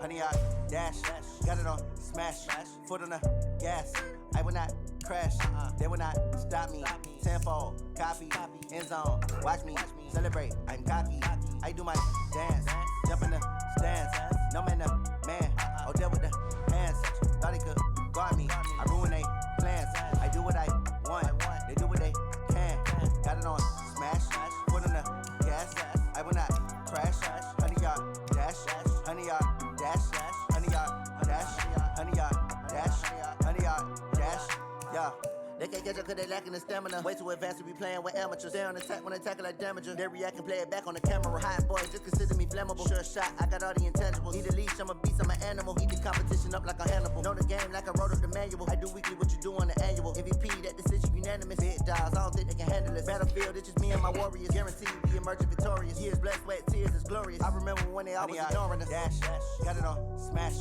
100-yard dash. Got it on smash. Foot on the gas. I will not crash. They will not stop me. Tenfold, copy, end zone. Watch me celebrate. I'm cocky. I do my dance. Jump in the stands. No man, man. Oh, there with the hands. Thought he could guard me. I ruin they plans. I do what I want. They do what they can. Got it on smash. Foot on the gas. I will not crash. 100-yard dash. 100-yard dash. 100-yard dash. 100-yard dash. 100-yard dash. Yeah. They can't catch up cause they lacking the stamina. Way too advanced to be playing with amateurs. Stay on attack when they tackle like damager. They react and play it back on the camera. Hot boy, just consider me flammable. Sure shot, I got all the intangibles. Need a leash, I'm a beast, I'm an animal. Eat the competition up like a Hannibal. Know the game like I wrote up the manual. I do weekly what you do on the annual. MVP, that decision unanimous. Big dogs, I don't think they can handle it. Battlefield, it's just me and my warriors. Guaranteed we emerging victorious. Years, blood, sweat, tears, it's glorious. I remember when they always ignoring us. Dash, got it on smash.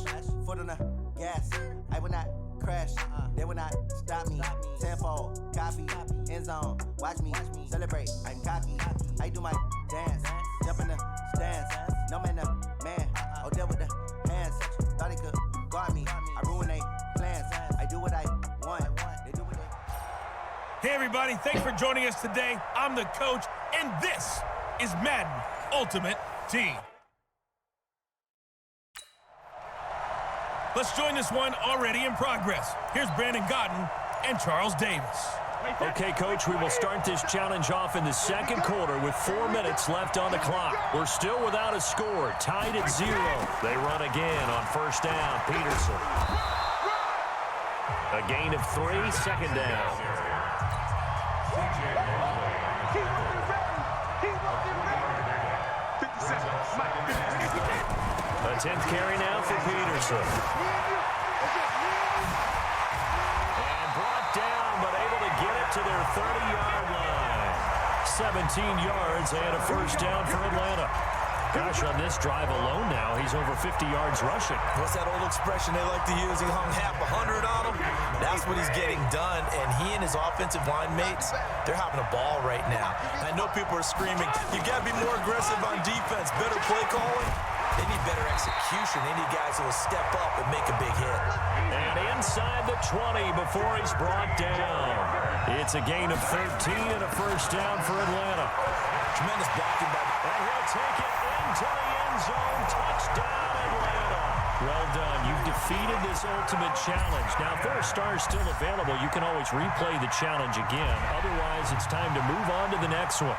Foot on the gas. I will not crash. They will not stop me. Tenfold, copy, end zone. Watch me celebrate. I'm cocky. I do my dance. Jump in the stands. No man, man. Oh, there with the hands. Thought he could guard me. I ruin they plans. I do what I want. They do what they. Hey everybody, thanks for joining us today. I'm the coach, and this is Madden Ultimate Team. Let's join this one already in progress. Here's Brandon Godden and Charles Davis. Okay, Coach, we will start this challenge off in the second quarter with 4 minutes left on the clock. We're still without a score, tied at 0. They run again on first down, Peterson. A gain of 3, second down. A 10th carry now for Peterson. And brought down, but able to get it to their 30-yard line. 17 yards and a first down for Atlanta. Gosh, on this drive alone now, he's over 50 yards rushing. What's that old expression they like to use? He hung half 100 on him. That's what he's getting done, and he and his offensive line mates, they're having a ball right now. I know people are screaming, you got to be more aggressive on defense, better play calling. They need better execution. They need guys who will step up and make a big hit. And inside the 20 before he's brought down. It's a gain of 13 and a first down for Atlanta. Tremendous blocking by... And he'll take it into the end zone. Touchdown, Atlanta. Well done. You've defeated this ultimate challenge. Now, if there are stars still available, you can always replay the challenge again. Otherwise, it's time to move on to the next one.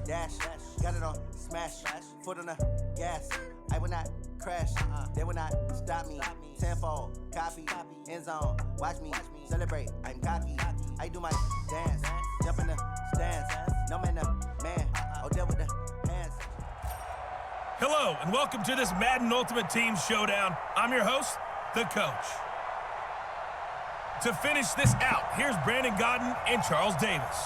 Dash, got it on smash. Foot on the gas. I will not crash. They will not stop me. Tenfold, copy, end zone. Watch me celebrate. I'm cocky. I do my dance. Jump in the stands. No man, man. Oh, there with the hands. Hello, and welcome to this Madden Ultimate Team Showdown. I'm your host, the coach. To finish this out, here's Brandon Godden and Charles Davis.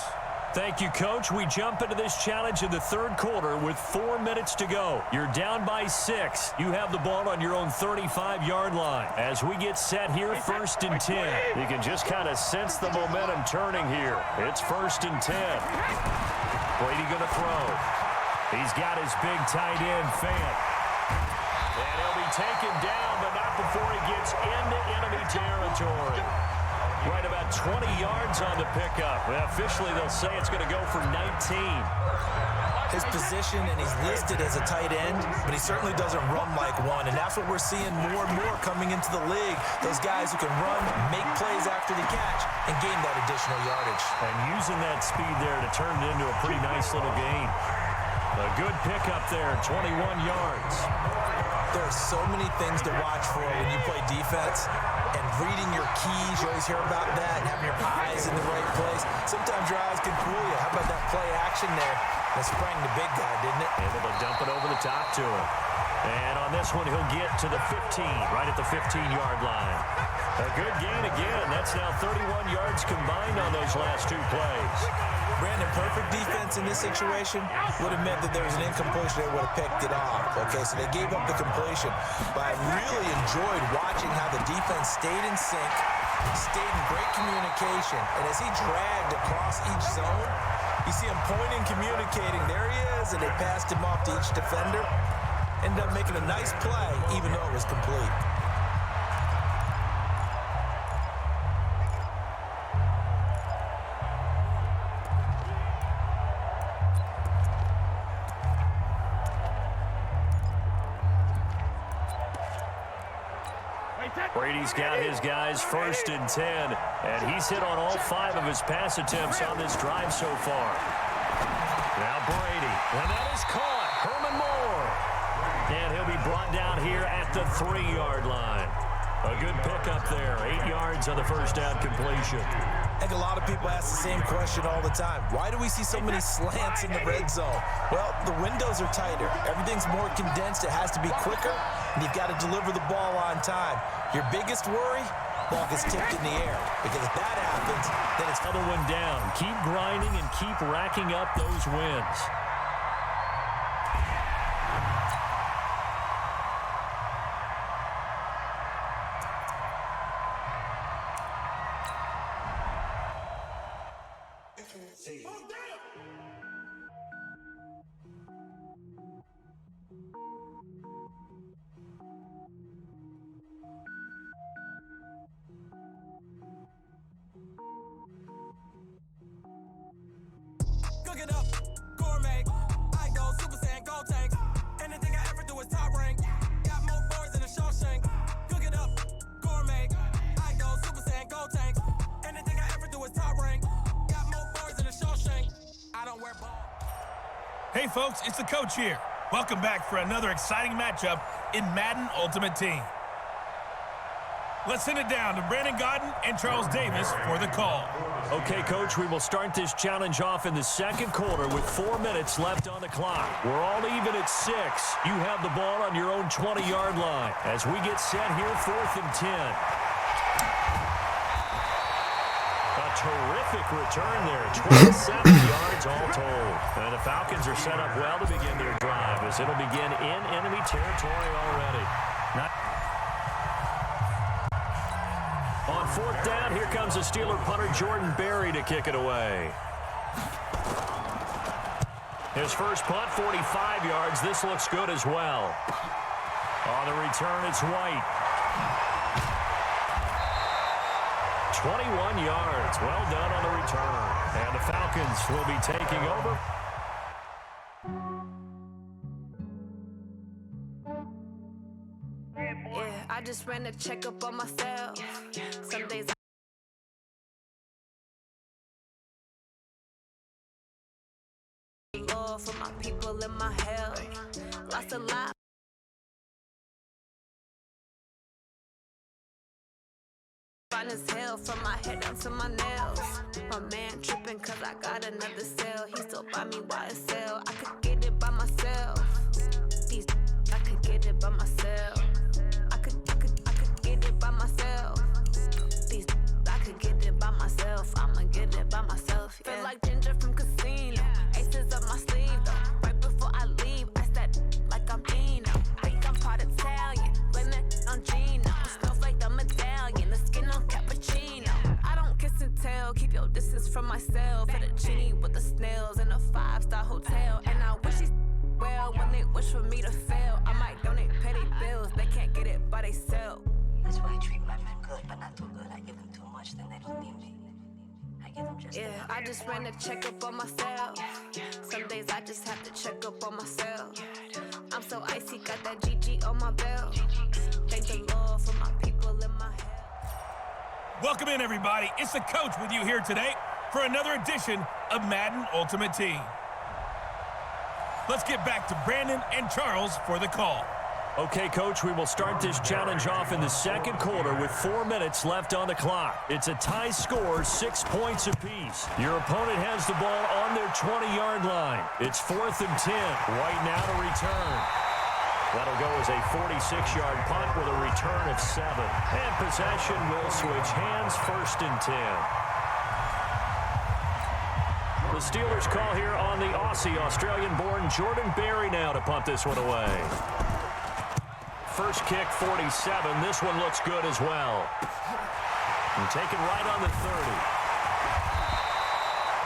Thank you, Coach. We jump into this challenge in the third quarter with 4 minutes to go. You're down by 6. You have the ball on your own 35-yard line. As we get set here, 1st and 10. You can just kind of sense the momentum turning here. It's 1st and 10. Brady going to throw. He's got his big tight end, Fant. And he'll be taken down, but not before he gets into enemy territory. Right about 20 yards on the pickup. Well, officially, they'll say it's going to go for 19. His position, and he's listed as a tight end, but he certainly doesn't run like one, and that's what we're seeing more and more coming into the league. Those guys who can run, make plays after the catch, and gain that additional yardage. And using that speed there to turn it into a pretty nice little gain. A good pickup there, 21 yards. There are so many things to watch for when you play defense. And reading your keys, you always hear about that, and having your eyes in the right place. Sometimes your eyes can fool you. How about that play action there? That sprang the big guy, didn't it? Able to dump it over the top to him. And on this one, he'll get to the 15, right at the 15-yard line. A good gain again. That's now 31 yards combined on those last two plays. Brandon, perfect defense in this situation would have meant that there was an incompletion. They would have picked it off. Okay, so they gave up the completion. But I really enjoyed watching how the defense stayed in sync, stayed in great communication. And as he dragged across each zone, you see him pointing, communicating. There he is, and they passed him off to each defender. Ended up making a nice play, even though it was complete. Brady's got his guys 1st and 10, and he's hit on all 5 of his pass attempts on this drive so far. Now Brady, and that is caught. Herman Moore. And he'll be brought down here at the 3-yard line. A good pickup there, 8 yards on the first down completion. I think a lot of people ask the same question all the time. Why do we see so many slants in the red zone? Well, the windows are tighter. Everything's more condensed. It has to be quicker, and you've got to deliver the ball on time. Your biggest worry, ball gets tipped in the air. Because if that happens, then it's another one down. Keep grinding and keep racking up those wins. Cook it up, gourmet. I go Super Saiyan, go tank. Anything I ever do is top rank. Got more boards than a Shawshank. Cook it up, gourmet. I go Super Saiyan, go tank. Anything I ever do is top rank. Got more boards than a Shawshank. I don't wear ball. Hey folks, it's the coach here. Welcome back for another exciting matchup in Madden Ultimate Team. Let's send it down to Brandon Gaudin and Charles Davis for the call. Okay, Coach, we will start this challenge off in the second quarter with 4 minutes left on the clock. We're all even at 6. You have the ball on your own 20-yard line as we get set here 4th and 10. A terrific return there, 27 yards all told. And the Falcons are set up well to begin their drive as it'll begin in enemy territory already. On 4th down, here comes the Steeler punter Jordan Berry to kick it away. His first punt, 45 yards. This looks good as well. On the return, it's White. 21 yards. Well done on the return. And the Falcons will be taking over. Yeah, I just ran a checkup on myself. Some days Lord for my people in my health. Lost a lot. Fine as hell from my head down to my nails. My man tripping cause I got another cell. He still buy me YSL. I could get it by myself. These I could get it by myself. I could get it by myself. These I could get it by myself. I'ma get it by myself. Yeah. Feel like Ginger from Casino. Aces up my sleeve though. Right before I leave, I said like I'm Dino. Think I'm part Italian. Blame it on Gino. Smells like the medallion. The skin on cappuccino. I don't kiss and tell. Keep your distance from myself. For the genie with the snails in a 5-star hotel. And I wish he's well when they wish for me to fail. I might donate petty bills. They can't get it by they sell. That's why I treat my men good, but not too good. I give them too much, then they don't need me. I give them just enough. I just ran a checkup on myself. Some days I just have to check up on myself. I'm so icy, got that GG on my belt. Thank the Lord for my people in my head. Welcome in, everybody. It's the coach with you here today for another edition of Madden Ultimate Team. Let's get back to Brandon and Charles for the call. Okay, Coach, we will start this challenge off in the second quarter with 4 minutes left on the clock. It's a tie score, 6 points apiece. Your opponent has the ball on their 20-yard line. It's 4th and 10. White now to return. That'll go as a 46-yard punt with a return of 7. And possession will switch hands, 1st and 10. The Steelers call here on the Aussie, Australian-born Jordan Berry now to punt this one away. First kick, 47. This one looks good as well. And taken right on the 30.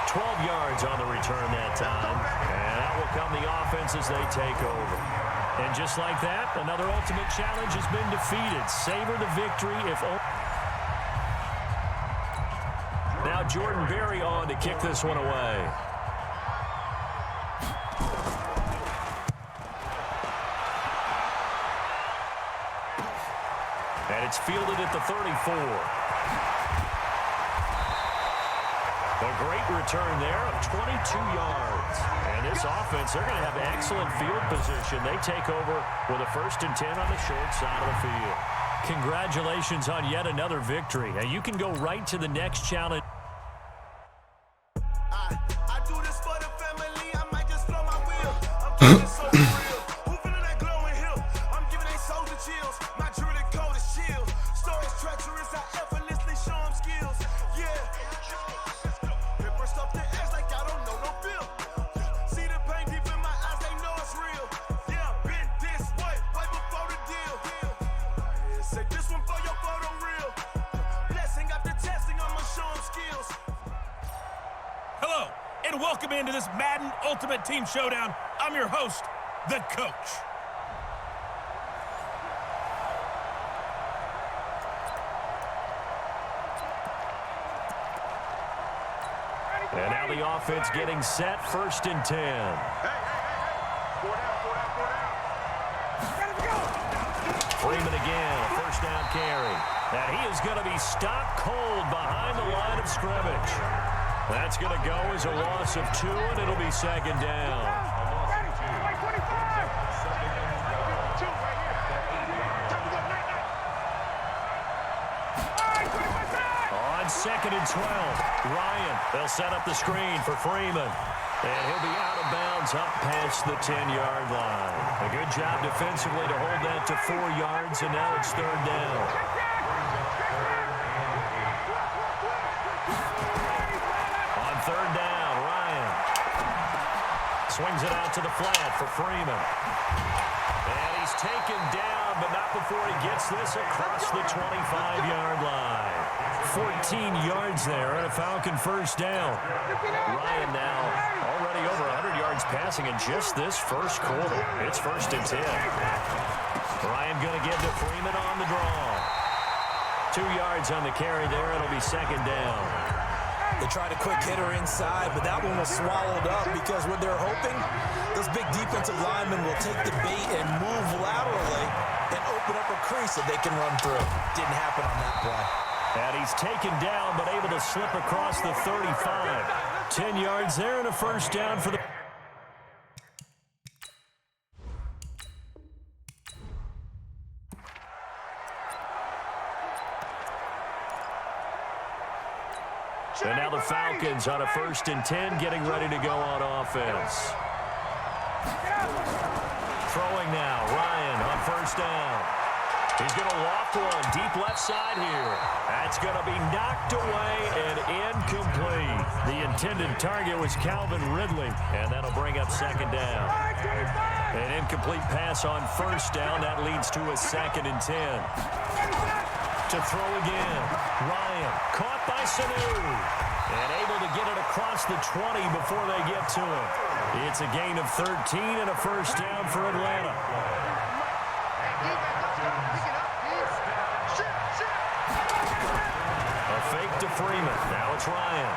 12 yards on the return that time. And that will come the offense as they take over. And just like that, another ultimate challenge has been defeated. Savor the victory if only. Now Jordan Berry on to kick this one away. And it's fielded at the 34. A great return there of 22 yards. And this offense, they're going to have excellent field position. They take over with a 1st and 10 on the short side of the field. Congratulations on yet another victory. Now you can go right to the next challenge. I do this for the family. I might just blow my wheel. I'm doing this so real. Who feeling that glowing hill? I'm giving they soldier chills. My jewelry coat is shield. Stories treacherous. I effortlessly show them skills. Yeah. Up the edge like I don't know no bill. See the pain deep in my eyes, they know it's real. Yeah, been this way, way before the deal. Say this one for your photo real. Blessing after testing, I'ma show them skills. Hello, and welcome into this Madden Ultimate Team Showdown. I'm your host, the Coach. And now the offense getting set, 1st and 10. Freeman again, a 1st down carry. And he is going to be stopped cold behind the line of scrimmage. That's going to go as a loss of 2, and it'll be 2nd down. On 2nd and 12, Ryan, they'll set up the screen for Freeman. And he'll be out of bounds up past the 10-yard line. A good job defensively to hold that to 4 yards, and now it's 3rd down. On 3rd down, Ryan swings it out to the flat for Freeman. And he's taken down, but not before he gets this across the 25-yard line. 14 yards there and a Falcon 1st down. Ryan now already over 100 yards passing in just this 1st quarter. It's 1st and 10. Ryan going to give to Freeman on the draw. 2 yards on the carry there. It'll be 2nd down. They tried a quick hitter inside, but that one was swallowed up because what they're hoping, those big defensive linemen will take the bait and move laterally and open up a crease that they can run through. Didn't happen on that play. And he's taken down, but able to slip across the 35. 10 yards there and a 1st down for the... And now the Falcons on a 1st and 10, getting ready to go on offense. Throwing now, Ryan on 1st down. He's going to loft one deep left side here. That's going to be knocked away and incomplete. The intended target was Calvin Ridley, and that'll bring up 2nd down. An incomplete pass on 1st down. That leads to a 2nd and 10. To throw again. Ryan caught by Sanu. And able to get it across the 20 before they get to it. It's a gain of 13 and a 1st down for Atlanta. A fake to Freeman. Now it's Ryan.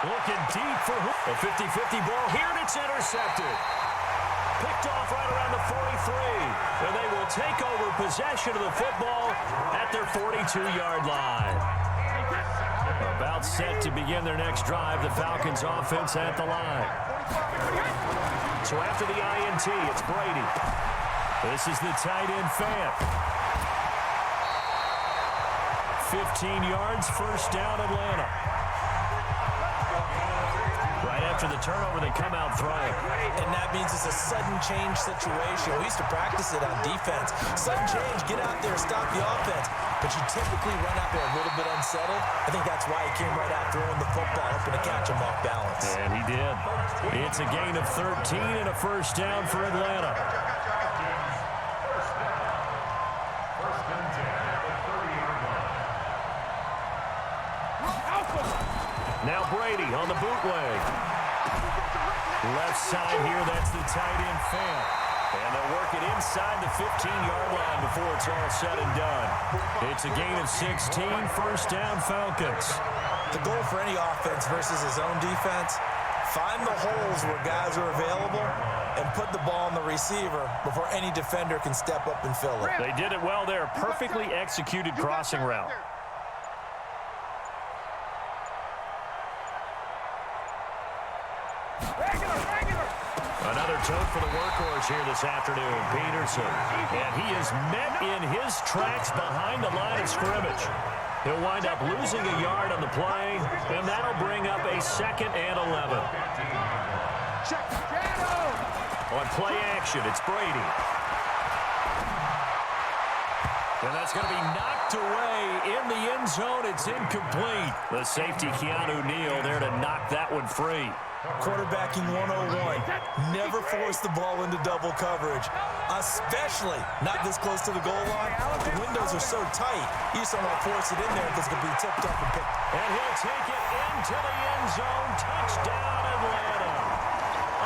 Looking deep for a 50-50 ball here, and it's intercepted. Picked off right around the 43. And they will take over possession of the football at their 42-yard line. About set to begin their next drive, the Falcons offense at the line. So after the INT, it's Brady. This is the tight end Fant. 15 yards, 1st down Atlanta. Right after the turnover, they come out throwing. And that means it's a sudden change situation. We used to practice it on defense. Sudden change, get out there, stop the offense. But you typically run out there a little bit unsettled. I think that's why he came right out throwing the football, hoping to catch him off balance. And he did. It's a gain of 13 and a first down for Atlanta. Now Brady on the bootleg. Left side here, that's the tight end Fan. And they'll work it inside the 15-yard line before it's all said and done. It's a gain of 16, first down Falcons. The goal for any offense versus his own defense, find the holes where guys are available and put the ball on the receiver before any defender can step up and fill it. They did it well there. Perfectly executed crossing route. Another tote for the workhorse here this afternoon, Peterson. And he is met in his tracks behind the line of scrimmage. He'll wind up losing a yard on the play, and that'll bring up a 2nd and 11. On play action, it's Brady. And that's going to be knocked away in the end zone. It's incomplete. The safety, Keanu Neal, there to knock that one free. Quarterbacking 101. Never force the ball into double coverage, especially not this close to the goal line. The windows are so tight, you just don't want to force it in there because it's going to be tipped up and picked. And he'll take it into the end zone. Touchdown, Atlanta.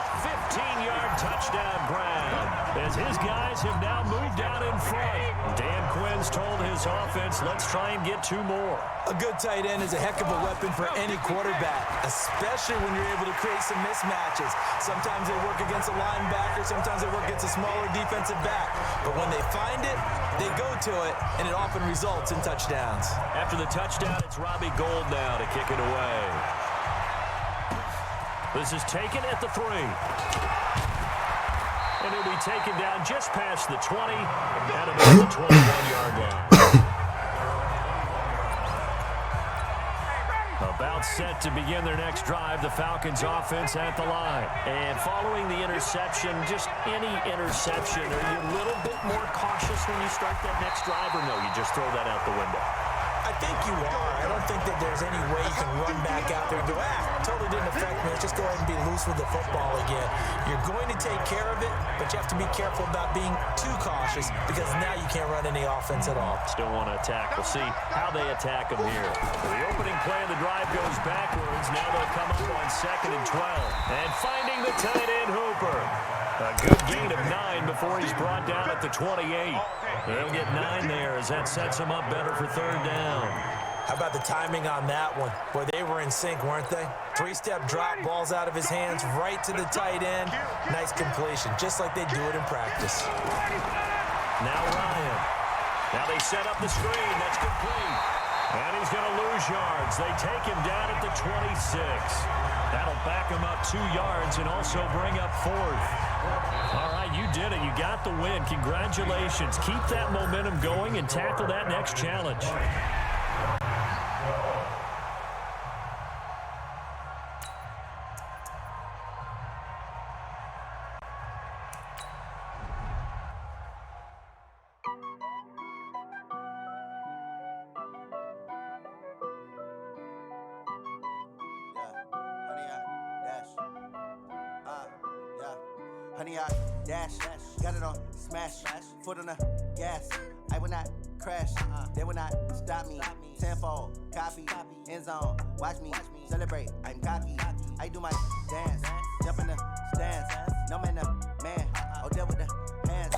A 15-yard touchdown grab as his guys have now moved out in front. Dan Quinn's told his offense, let's try and get 2 more. A good tight end is a heck of a weapon for any quarterback, especially when you're able to create some mismatches. Sometimes they work against a linebacker, sometimes they work against a smaller defensive back. But when they find it, they go to it, and it often results in touchdowns. After the touchdown, it's Robbie Gould now to kick it away. This is taken at the 3. And he'll be taken down just past the 20 and about the 21-yard line. About set to begin their next drive, the Falcons offense at the line. And following the interception, just any interception, are you a little bit more cautious when you start that next drive, or no, you just throw that out the window? I think you are. I don't think that there's any way you can run back out there and go, totally didn't affect me. Let's just go ahead and be loose with the football again. You're going to take care of it, but you have to be careful about being too cautious because now you can't run any offense at all. Still want to attack. We'll see how they attack them here. The opening play of the drive goes backwards. Now they'll come up on 2nd and 12. And finding the tight end Hooper. A good gain of 9 before he's brought down at the 28. They'll get 9 there as that sets him up better for 3rd down. How about the timing on that one? Boy, they were in sync, weren't they? 3-step drop, balls out of his hands, right to the tight end. Nice completion, just like they do it in practice. Now Ryan. Now they set up the screen. That's complete. And he's going to lose yards. They take him down at the 26. That'll back him up 2 yards and also bring up 4th. All right, you did it. You got the win. Congratulations. Keep that momentum going and tackle that next challenge. Honey, I dash, got it on, smash, foot on the gas. I will not crash, they will not stop me. Tenfold, copy, end zone, watch me celebrate. I'm cocky, I do my dance, jump in the stands. No man, oh, deal with the hands.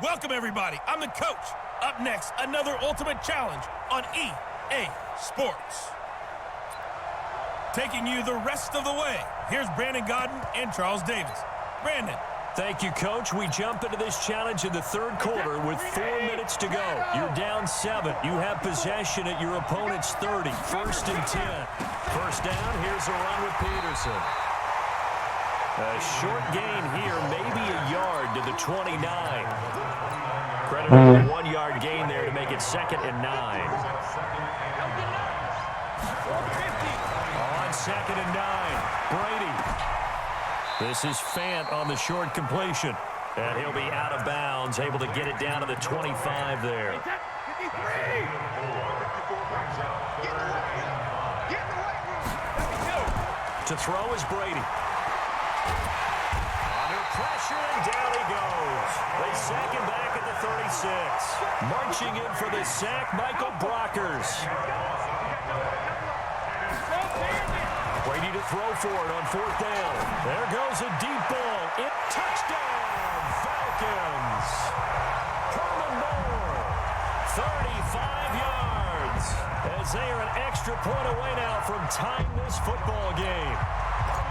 Welcome, everybody. I'm the coach. Up next, another ultimate challenge on EA Sports. Taking you the rest of the way, here's Brandon Godden and Charles Davis. Brandon. Thank you, Coach. We jump into this challenge in the 3rd quarter with 4 minutes to go. You're down 7. You have possession at your opponent's 30. 1st and 10. First down, here's a run with Peterson. A short gain here, maybe a yard to the 29. Credit for a 1-yard gain there to make it 2nd and 9. On 2nd and 9. Brady. This is Fant on the short completion. And he'll be out of bounds, able to get it down to the 25 there. To throw is Brady. Under pressure, and down he goes. They sack him back at the 36. Marching in for the sack, Michael Brockers. Brady to throw for it on 4th down. There goes a deep ball. Touchdown, Falcons. Herman Moore, 35 yards. As they are an extra point away now from tying this football game.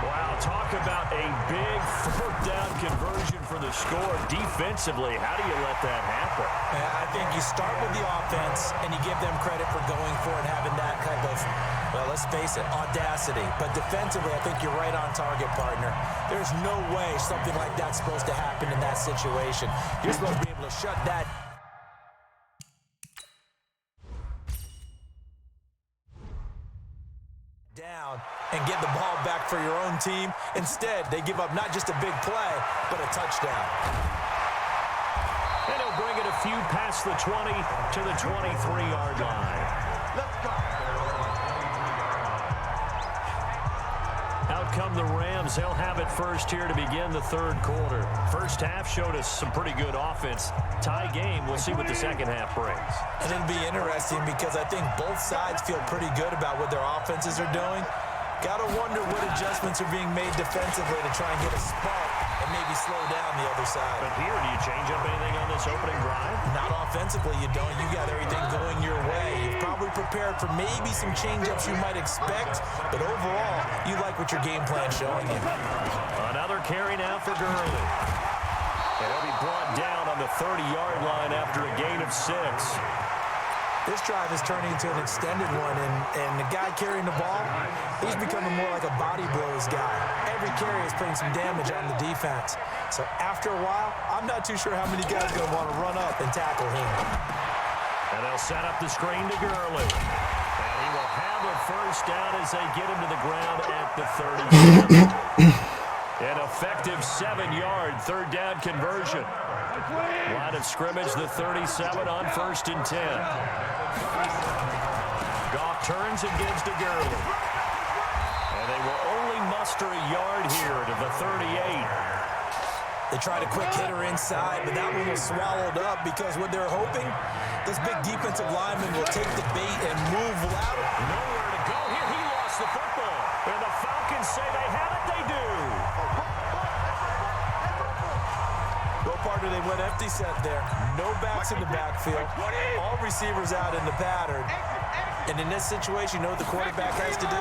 Wow, talk about a big 4th down conversion for the score. Defensively, how do you let that happen? I think you start with the offense, and you give them credit for going for it, having that type of, well, let's face it, audacity. But defensively, I think you're right on target, partner. There's no way something like that's supposed to happen in that situation. You're supposed to be able to shut that down and get the ball back for your own team. Instead, they give up not just a big play, but a touchdown. And he'll bring it a few past the 20 to the 23-yard line. Let's go. Out come the Rams. They'll have it first here to begin the 3rd quarter. First half showed us some pretty good offense. Tie game. We'll see what the second half brings. And it'll be interesting because I think both sides feel pretty good about what their offenses are doing. Got to wonder what adjustments are being made defensively to try and get a spark and maybe slow down the other side. But here, do you change up anything on this opening drive? Not offensively, you don't. You got everything going your way. You've probably prepared for maybe some change-ups you might expect, but overall, you like what your game plan's showing you. Another carry now for Gurley. And he'll be brought down on the 30-yard line after a gain of 6. This drive is turning into an extended one, and the guy carrying the ball, he's becoming more like a body blows guy. Every carry is putting some damage on the defense. So after a while, I'm not too sure how many guys are going to want to run up and tackle him. And they'll set up the screen to Gurley. And he will have a first down as they get him to the ground at the 30. An effective 7-yard 3rd down conversion. Line of scrimmage, the 37 on 1st and 10. Goff turns and gives to Gurley. And they will only muster a yard here to the 38. They tried a quick hitter inside, but that one was swallowed up because what they're hoping, this big defensive lineman will take the bait and move lateral. Nowhere to go here. He lost the football. And the Falcons say they have it. They do. Well, partner, they went empty set there. No backs in the backfield. All receivers out in the pattern. And in this situation, you know what the quarterback has to do?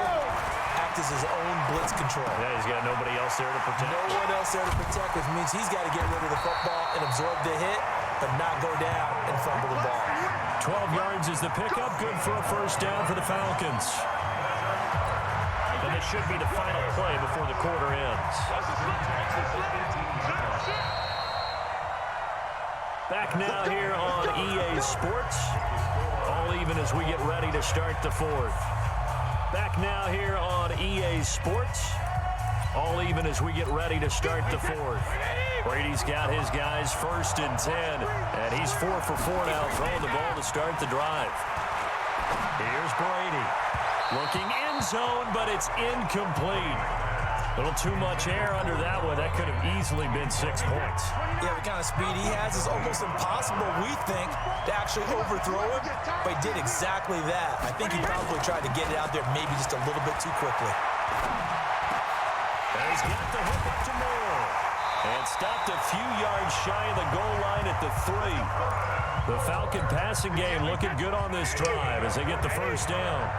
Act as his own blitz control. Yeah, he's got nobody else there to protect. No one else there to protect, which means he's got to get rid of the football and absorb the hit, but not go down and fumble the ball. 12 yards is the pickup. Good for a first down for the Falcons. And this should be the final play before the quarter ends. Back now here on EA Sports. All even as we get ready to start the 4th. Back now here on EA Sports. All even as we get ready to start the 4th. Brady's got his guys 1st and 10. And he's 4 for 4 now, throwing the ball to start the drive. Here's Brady. Looking end zone, but it's incomplete. A little too much air under that one. That could have easily been 6 points. Yeah, the kind of speed he has is almost impossible, we think, to actually overthrow him, but he did exactly that. I think he probably tried to get it out there maybe just a little bit too quickly. And he's got the hook up to Moore. And stopped a few yards shy of the goal line at the 3. The Falcon passing game looking good on this drive as they get the first down.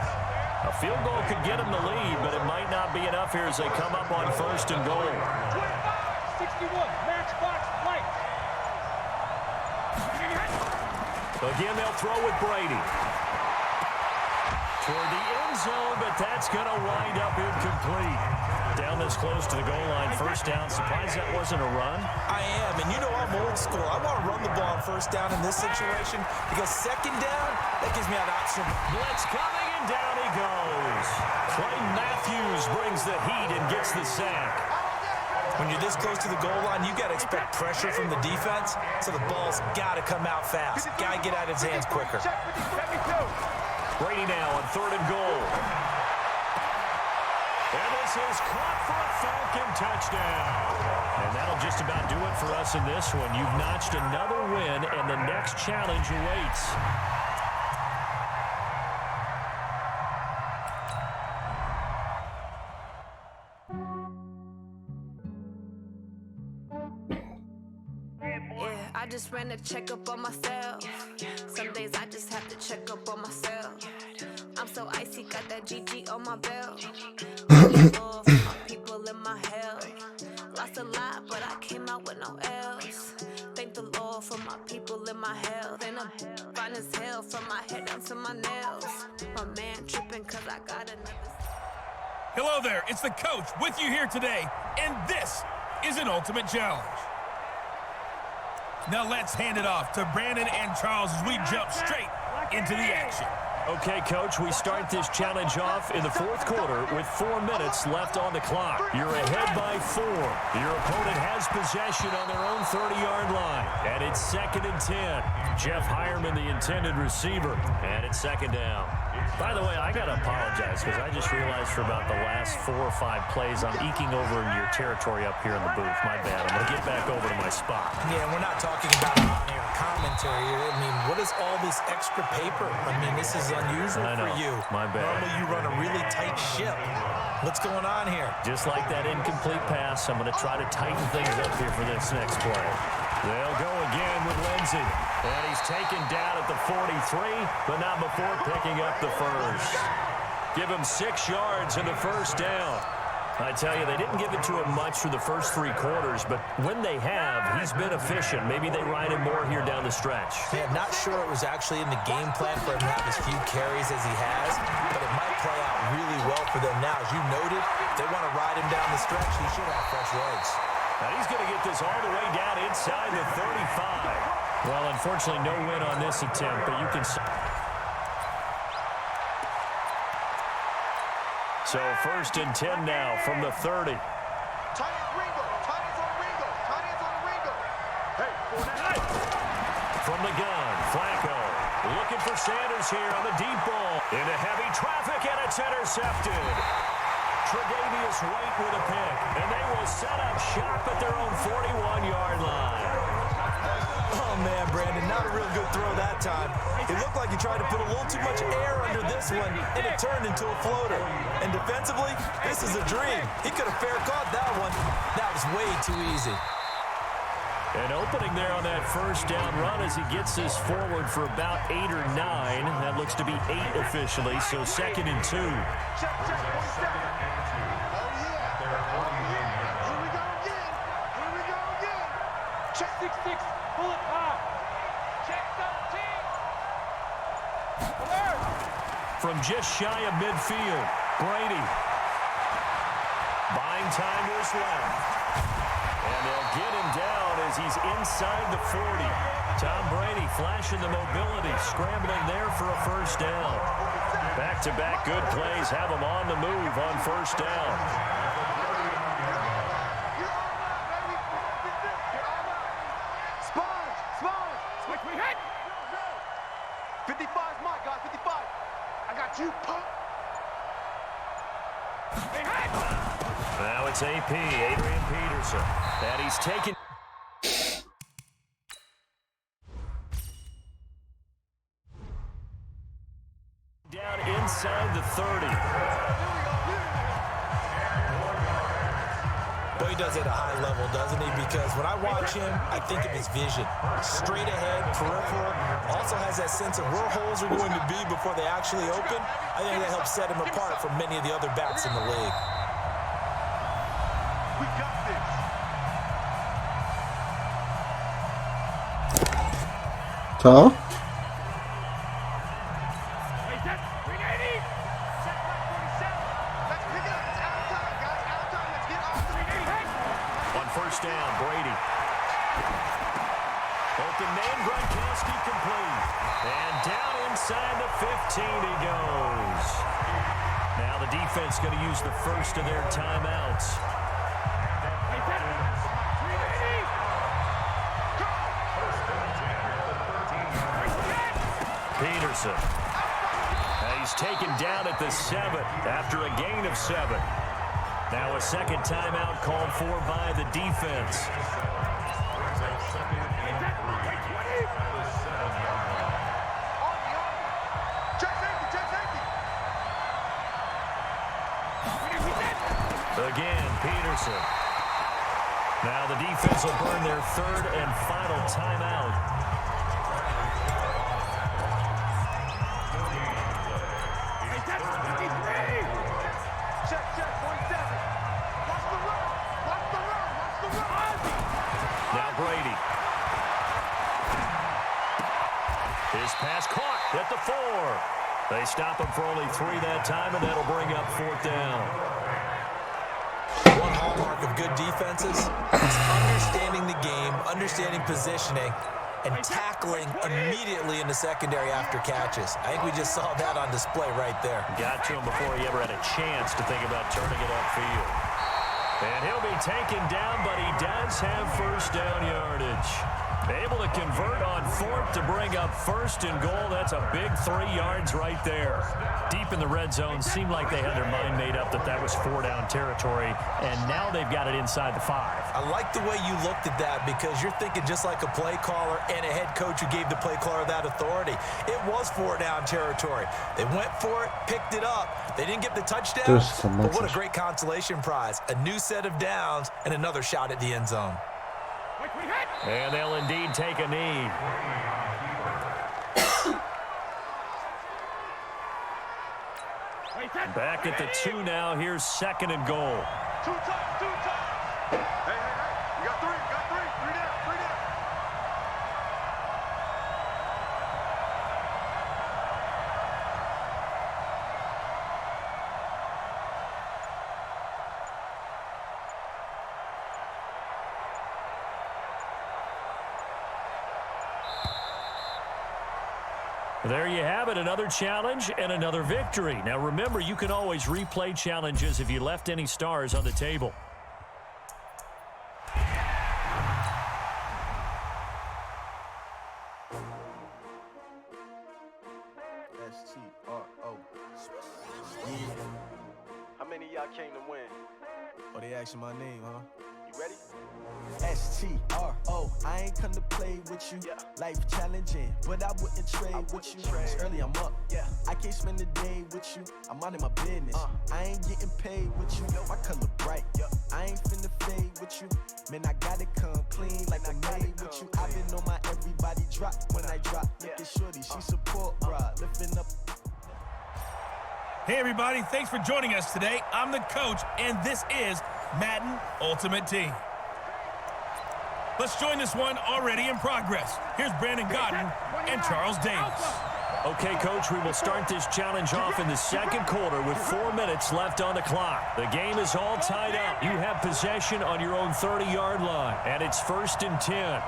A field goal could get them the lead, but it might not be enough here as they come up on 1st and goal. 61, matchbox light. Again, they'll throw with Brady. Toward the end zone, but that's going to wind up incomplete. Down this close to the goal line, first down. Surprised that wasn't a run? I am, and you know I'm old school. I want to run the ball on first down in this situation because second down, that gives me an option. Blitz coming, and down he goes. Clay Matthews brings the heat and gets the sack. When you're this close to the goal line, you got to expect pressure from the defense, so the ball's got to come out fast. Got to get out of his hands quicker. Brady now on 3rd and goal. And this is caught for a Falcon touchdown. And that'll just about do it for us in this one. You've notched another win, and the next challenge awaits. I just ran a checkup on myself. Some days I just have to check up on myself. I'm so icy, got that GG on my belt. Love for my people in my health. Lost a lot, but I came out with no L's. Thank the Lord for my people in my health. And I'm fine as hell from my head down to my nails. My man tripping cause I got another. Hello there, it's the coach with you here today, and this is an ultimate challenge. Now let's hand it off to Brandon and Charles as we jump straight into the action. Okay, Coach, we start this challenge off in the 4th quarter with 4 minutes left on the clock. You're ahead by 4. Your opponent has possession on their own 30-yard line, and it's 2nd and 10. Jeff Hireman, the intended receiver, and it's 2nd down. By the way, I got to apologize because I just realized for about the last 4 or 5 plays I'm eking over into your territory up here in the booth. My bad. I'm going to get back over to my spot. Yeah, we're not talking about on-air commentary. I mean, what is all this extra paper? I mean, this is unusual for you. My bad. Normally you run a really tight ship. What's going on here? Just like that incomplete pass, I'm going to try to tighten things up here for this next play. They'll go again with Lindsey. And he's taken down at the 43, but not before picking up the first. Give him 6 yards and the first down. I tell you, they didn't give it to him much for the first 3 quarters, but when they have, he's been efficient. Maybe they ride him more here down the stretch. Yeah, not sure it was actually in the game plan for him to have as few carries as he has, but it might play out really well for them now. As you noted, they want to ride him down the stretch. He should have fresh legs. Now he's going to get this all the way down inside the 35. Well, unfortunately, no win on this attempt, but you can... So 1st and 10 now from the 30. Tight ends Ringo. Tight ends on Ringo. Tight ends on Ringo. Hey, from the gun, Flacco looking for Sanders here on the deep ball. Into heavy traffic, and it's intercepted. Tre'Davious White with a pick, and they will set up shop at their own 41-yard line. Oh, man, Brandon, not a real good throw that time. It looked like he tried to put a little too much air under this one, and it turned into a floater. And defensively, this is a dream. He could have fair caught that one. That was way too easy. An opening there on that first down run as he gets this forward for about 8 or 9. That looks to be 8 officially, so 2nd and 2. check, check, 1 second. Here we go again. Here we go again. Check 6-6. Bullet high. Check 13. Alert. From just shy of midfield, Brady. Buying time to his left. And they'll get him down as he's inside the 40. Tom Brady flashing the mobility, scrambling there for a first down. Back-to-back good plays have him on the move on first down. Switch, we hit. 55 is mine, guys. 55. I got you, punk. They hit. Now it's AP, Adrian Peterson. And he's taken... down inside the 30. Boy, he does it at a high level, doesn't he? Because when I watch him, I think of his vision. Straight ahead, peripheral. Also has that sense of where holes are going to be before they actually open. I think that helps set him apart from many of the other backs in the league. We got this. Co? Hey, set. 380. Set back 47. Let's pick it up. It's out of time, guys. Out of time. Let's get off 380. Hey. On first down, Brady. Open man, Gronkowski complete. And down inside the 15 he goes. Now the defense defense going to use the first of their timeouts. Peterson. He's taken down at the 7 after a gain of 7. Now a second timeout called for by the defense. Again, Peterson. Now the defense will burn their third and final timeout. Now Brady. His pass caught at the 4. They stop him for only 3 that time, and that'll bring up 4th down. One hallmark of good defenses is understanding the game, understanding positioning, and tackling immediately in the secondary after catches. I think we just saw that on display right there. Got to him before he ever had a chance to think about turning it upfield. And he'll be taken down, but he does have first down yardage. Able to convert on 4th to bring up 1st and goal. That's a big 3 yards right there. Deep in the red zone, seemed like they had their mind made up that was 4-down territory, and now they've got it inside the 5. I like the way you looked at that because you're thinking just like a play caller and a head coach who gave the play caller that authority. It was 4-down territory. They went for it, picked it up. They didn't get the touchdown, but what a great consolation prize. A new set of downs and another shot at the end zone. And they'll indeed take a knee. Back at the 2 now. Here's 2nd and goal. 2 times. Hey. You got 3. 3 down. There you have it, another challenge and another victory. Now remember, you can always replay challenges if you left any stars on the table. STRO. How many of y'all came to win? Oh, they asking my name, huh? You ready? STRO. I ain't come to play with you. Yeah. Life challenging, but I wouldn't trade with you. It's early, I'm up. Yeah. I can't spend the day with you. I'm out of my business. I ain't getting paid with you. My color bright. I ain't finna fade with you. Man, I gotta come clean like I made with you. I've been on my everybody drop when I drop. Look at shorty, she support, bruh. Lifting up. Hey everybody, thanks for joining us today. I'm the coach, and this is Madden Ultimate Team. Let's join this one already in progress. Here's Brandon Godden and Charles Davis. Okay, Coach, we will start this challenge off in the 2nd quarter with 4 minutes left on the clock. The game is all tied up. You have possession on your own 30-yard line, and it's 1st and 10.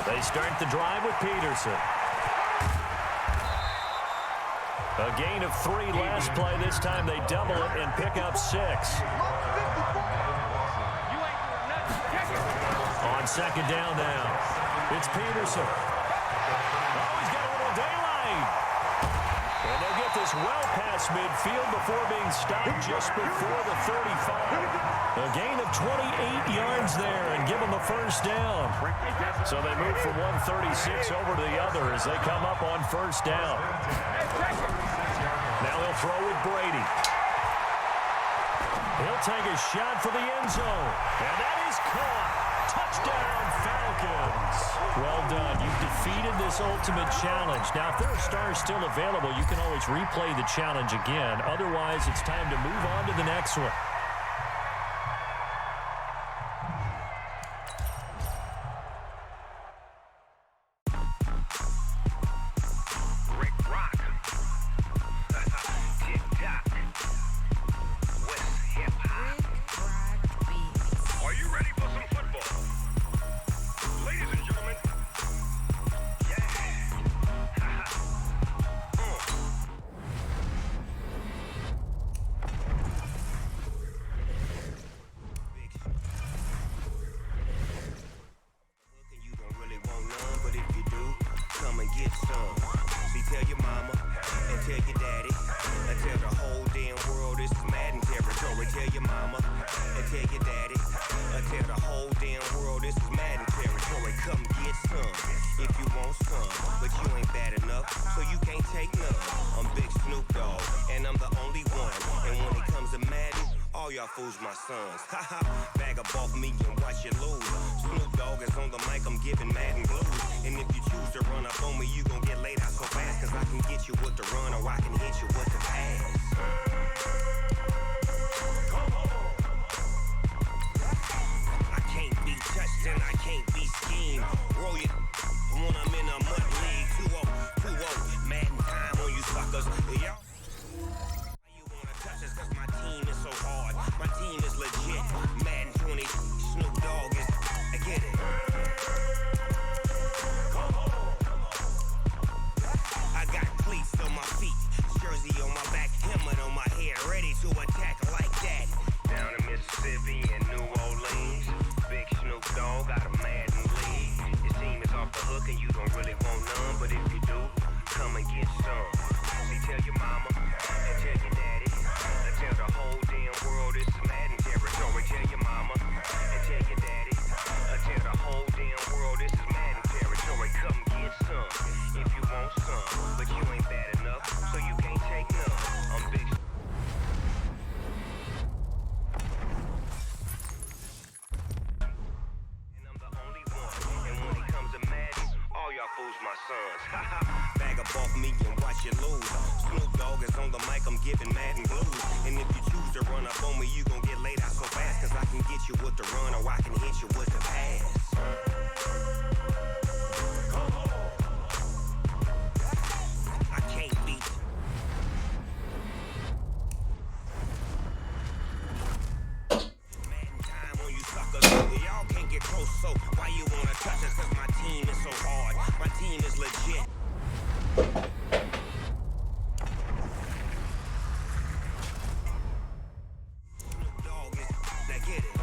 They start the drive with Peterson. A gain of 3 last play. This time they double it and pick up 6. On 2nd down now, it's Peterson. Oh, he's got a little daylight. And they'll get this well past midfield before being stopped just before the 35. A gain of 28 yards there and give them a 1st down. So they move from 136 over to the other as they come up on 1st down. Now he'll throw with Brady. He'll take a shot for the end zone. And that is caught. Touchdown, Falcons. Well done. You've defeated this ultimate challenge. Now, if there are stars still available, you can always replay the challenge again. Otherwise, it's time to move on to the next one. y'all fools my sons. Haha, bag up off me and watch you lose. Snoop Dogg is on the mic, I'm giving Madden blues. And if you choose to run up on me, you gon' get laid out so fast. Cause I can get you with the run or I can hit you with the pass. I can't be touched and I can't be schemed. Roll you when I'm in a mud league. 2-0, Madden time on you suckers. Y'all cause my team is so hard. My team is legit. Madden 20, Snoop Dogg is. I get it. I got cleats on my feet, jersey on my back, helmet on my head, ready to attack like that. Down in Mississippi and New Orleans, big Snoop Dogg got a Madden league. Your team is off the hook and you don't really want none, but if you do, come and get some. See, tell your mama and tell your daddy. Tell the whole damn world this is Madden territory. Tell your mama and tell your daddy. Tell the whole damn world this is Madden territory. Come get some if you want some, but you ain't bad enough, so you can't take none. I'm big. And I'm the only one. And when it comes to Madden, all y'all fools my sons. Haha, bag up off me and watch you lose. Snoop Dogg is on the mic, I'm giving Madden blues. And if you choose to run up on me, you gon' get laid out so fast. Cause I can get you with the run or I can hit you with the pass. I can't beat. Madden time on you suckers. Y'all can't get close, so why you wanna touch us? Cause my team is so hard. My team is legit. Snoop Dogg is. Now get it.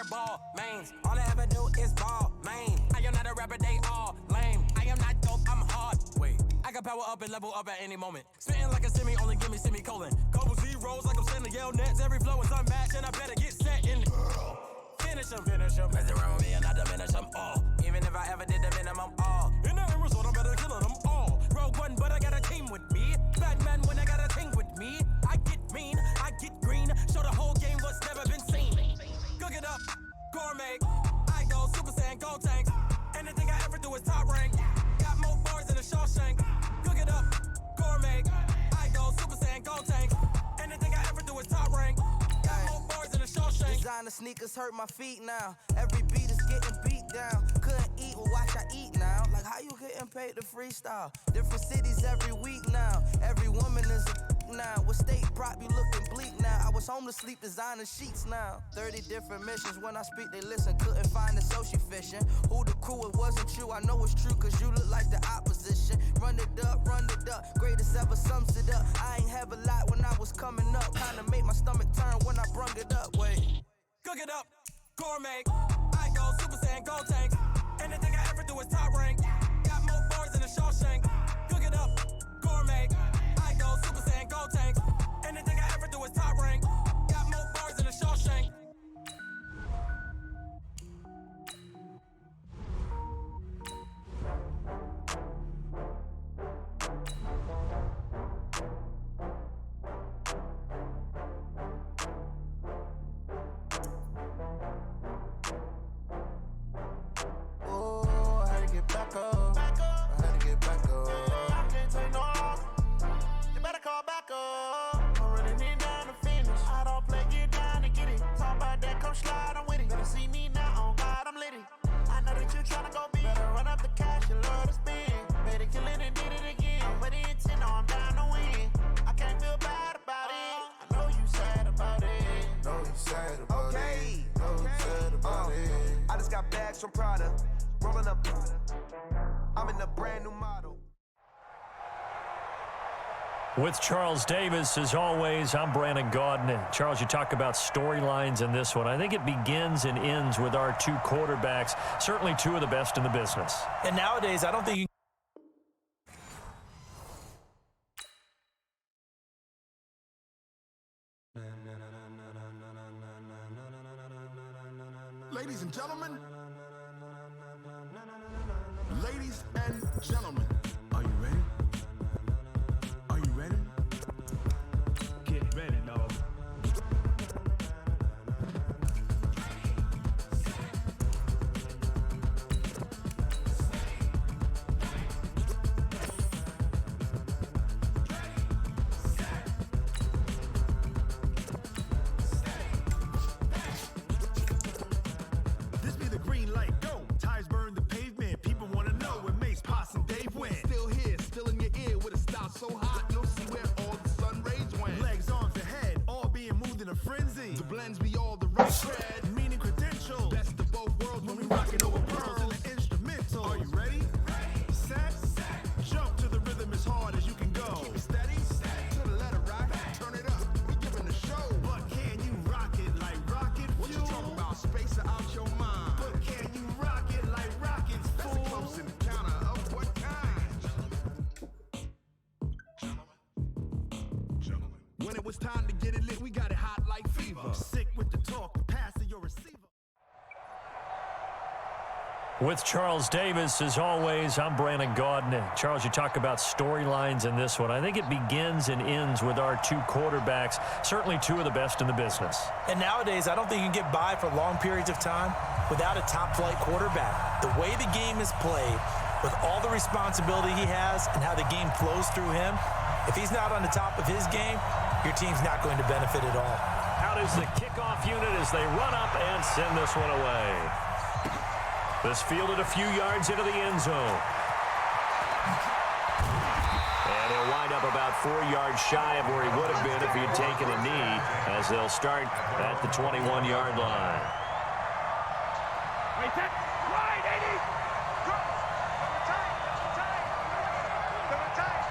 ball mains. All I ever do is ball main. I am not a rapper, they all lame. I am not dope, I'm hard. Wait, I can power up and level up at any moment. Spitting like a semi, only give me semicolon. Couple zeros like I'm sending yell nets. Every flow is unmatched and I better get set in. Finish them. Mess around with me and I diminish them all. Even if I ever did the minimum all. In the result, I'm better killing them all. Rogue one, but I got a team with me. Batman when I got a team with me. I get mean, I get green. Show the whole game what's never been seen. Cook it up, gourmet. I go Super Saiyan, go tank. Anything I ever do is top rank. Got more bars than a Shawshank. Cook it up, gourmet. I go Super Saiyan, go tank. Anything I ever do is top rank. Got more bars than a Shawshank. Designer sneakers hurt my feet now. Every beat is getting beat down. Couldn't eat, well watch I eat now. Like how you getting paid to freestyle? Different cities every week now. Every woman is a now. With state prop you looking bleak now. I was home to sleep designer sheets now. 30 different missions. When I speak they listen. Couldn't find it so she fishing. Who the crew, it wasn't you. I know it's true cause you look like the opposition. Run it up. Greatest ever sums it up. I ain't have a lot when I was coming up. Kinda made my stomach turn when I brung it up. Wait. Cook it up, gourmet. I go Super Saiyan, go tank. Anything I ever do is top rank. Got more bars than a Shawshank. Cook it up, gourmet. I go Super Saiyan, go tank. Anything I ever do is top rank. Got more bars than a Shawshank. From Prada, rolling up. I'm in a brand new model. With Charles Davis, as always, I'm Brandon Gaudin. Charles, you talk about storylines in this one. I think it begins and ends with our two quarterbacks, certainly two of the best in the business. And nowadays, I don't think you Ladies and gentlemen, are you ready? Are you ready? Get ready, dog. This be the green light, go. Tires burn the pavement. People want to know where Mace, Poss, and Dave went. Still here, still in your ear with a style so hot, you'll see where all the sun rays went. Legs, arms, and head, all being moved in a frenzy. The blends be all the right cred, meaning credential. Best of both worlds when we rockin' over pearls in the instrumental. Are you ready? Set, jump to the rhythm as hard as you can go. Keep it steady, to the letter rock, turn it up, we giving a show. But can you rock it like rocket fuel? What you talking about, space out your mind? But can you rock it like rockets, fool? That's a close encounter of what kind? Gentlemen. When it was time to get it lit, we got it hot like fever. Sick with the talk, the pass of your receiver. With Charles Davis, as always, I'm Brandon Gaudin. Charles, you talk about storylines in this one. I think it begins and ends with our two quarterbacks, certainly two of the best in the business. And nowadays, I don't think you can get by for long periods of time without a top-flight quarterback. The way the game is played, with all the responsibility he has and how the game flows through him, if he's not on the top of his game, your team's not going to benefit at all. Out is the kickoff unit as they run up and send this one away. This fielded a few yards into the end zone. And he'll wind up about 4 yards shy of where he would have been if he had taken a knee, as they'll start at the 21-yard line. Wait, that right, 80. Double tight.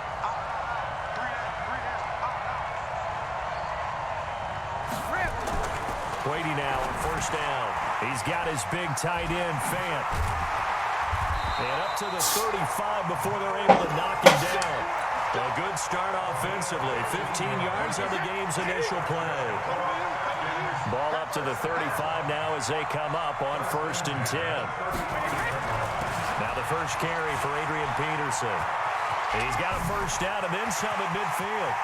Brady now on first down. He's got his big tight end, Fant. And up to the 35 before they're able to knock him down. A good start offensively. 15 yards on the game's initial play. Ball up to the 35 now as they come up on 1st and 10. Now the first carry for Adrian Peterson. He's got a first down and then some at midfield.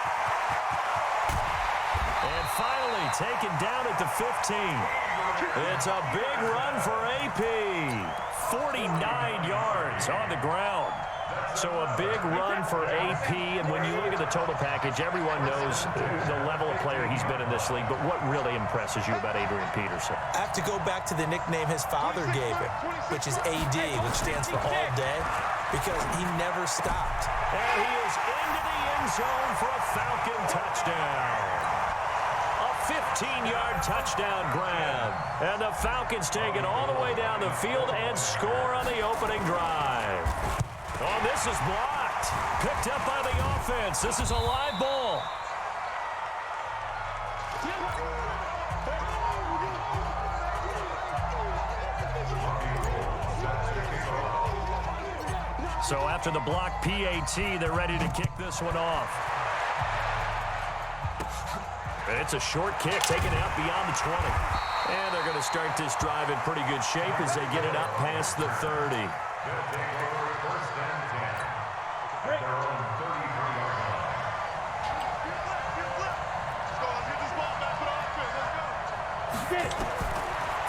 And finally taken down at the 15. It's a big run for AP. 49 yards on the ground. So a big run for AP, and when you look at the total package, everyone knows the level of player he's been in this league, but what really impresses you about Adrian Peterson? I have to go back to the nickname his father gave him, which is AD, which stands for all day, because he never stopped. And he is into the end zone for a Falcon touchdown. A 15-yard touchdown grab. And the Falcons take it all the way down the field and score on the opening drive. Oh, this is blocked. Picked up by the offense. This is a live ball. So after the block PAT, they're ready to kick this one off. It's a short kick, taken out beyond the 20. And they're going to start this drive in pretty good shape as they get it up past the 30.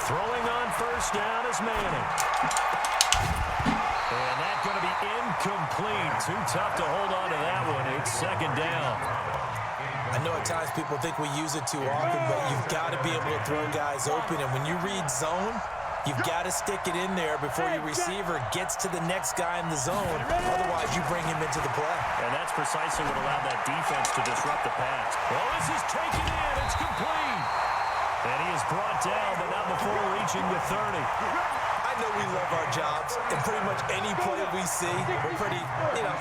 Throwing on first down is Manning. And that's going to be incomplete. Too tough to hold on to that one. It's 2nd down. I know at times people think we use it too often, but you've got to be able to throw guys open. And when you read zone, you've got to stick it in there before your receiver gets to the next guy in the zone. Otherwise, you bring him into the play. And that's precisely what allowed that defense to disrupt the pass. Well, this is taken in. It's complete. And he is brought down, but not before reaching the 30. I know we love our jobs, and pretty much any play we see, we're pretty,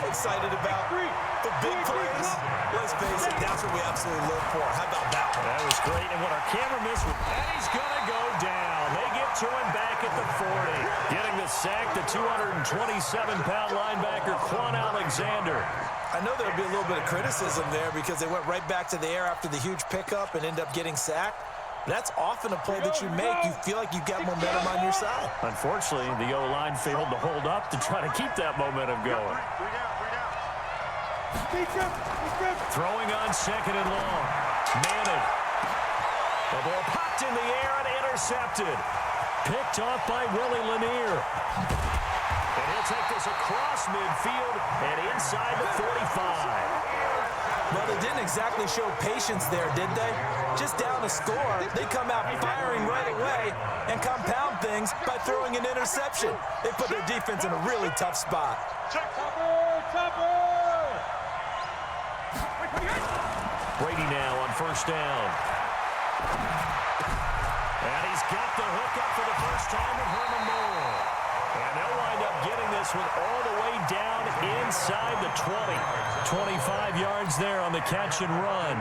excited about. The big plays, let's face it, that's what we absolutely live for. How about that one? That was great, and what our camera missed, and he's going to go down. They get to him back at the 40. Getting the sack, the 227-pound linebacker, Quan Alexander. I know there'll be a little bit of criticism there because they went right back to the air after the huge pickup and ended up getting sacked. That's often a play that you make. You feel like you've got momentum on your side. Unfortunately, the O-line failed to hold up to try to keep that momentum going. Throwing on 2nd and long. Manning. The ball popped in the air and intercepted. Picked off by Willie Lanier. And he'll take this across midfield and inside the 45. Well, they didn't exactly show patience there, did they? Just down a score, they come out firing right away and compound things by throwing an interception. They put their defense in a really tough spot. Brady now on 1st down. And he's got the hook up for the first time with Herman Moore. And they'll wind up getting this one all the way down inside the 20. 25 yards there on the catch and run.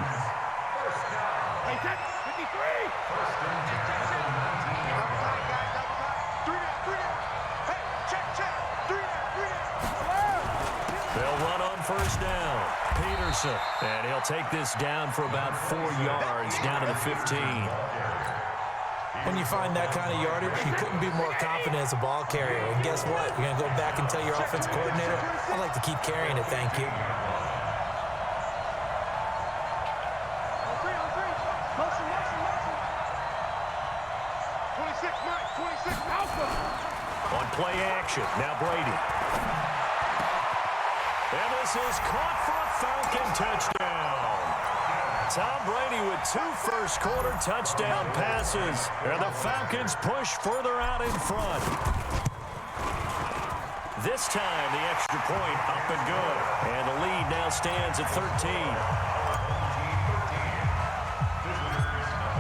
They'll run on 1st down. Peterson. And he'll take this down for about 4 yards down to the 15. When you find that kind of yardage, you couldn't be more confident as a ball carrier. And guess what? You're going to go back and tell your offensive coordinator, I'd like to keep carrying it, thank you. On play action, now Brady. And this is caught for a Falcon touchdown. Tom Brady with 2 first-quarter touchdown passes. And the Falcons push further out in front. This time, the extra point up and good. And the lead now stands at 13.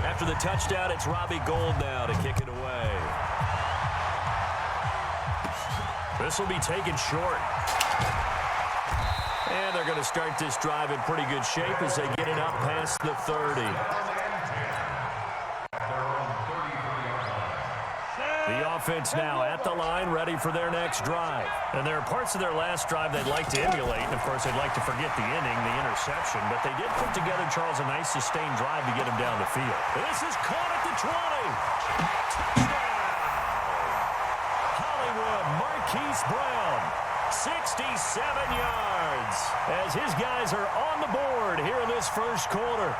After the touchdown, it's Robbie Gould now to kick it away. This will be taken short. And they're going to start this drive in pretty good shape as they get it up past the 30. The offense now at the line, ready for their next drive. And there are parts of their last drive they'd like to emulate. And, of course, they'd like to forget the inning, the interception. But they did put together, Charles, a nice sustained drive to get him down the field. This is caught at the 20. Touchdown! Hollywood Marquise Brown, 67 yards, as his guys are on the board here in this first quarter.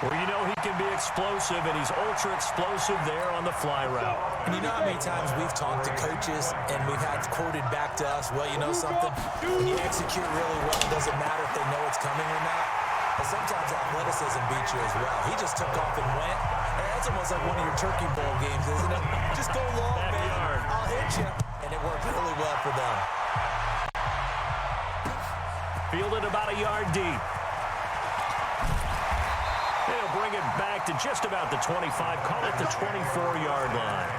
Well, you know he can be explosive, and he's ultra-explosive there on the fly route. And you know how many times we've talked to coaches and we've had quoted back to us, well, you know something? When you execute really well, it doesn't matter if they know it's coming or not. But sometimes athleticism beats you as well. He just took off and went. And that's almost like one of your turkey bowl games, isn't it? Just go long, man. I'll hit you. And it worked really well for them. Fielded about a yard deep. They'll bring it back to just about the 25, call it the 24-yard line.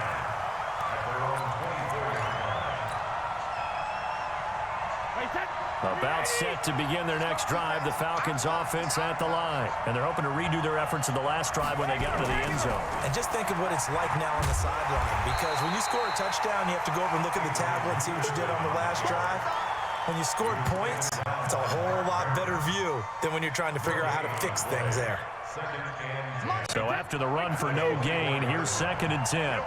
About set to begin their next drive, the Falcons offense at the line. And they're hoping to redo their efforts in the last drive when they got to the end zone. And just think of what it's like now on the sideline, because when you score a touchdown, you have to go over and look at the tablet and see what you did on the last drive. When you scored points, it's a whole lot better view than when you're trying to figure out how to fix things there. So after the run for no gain, here's 2nd and 10.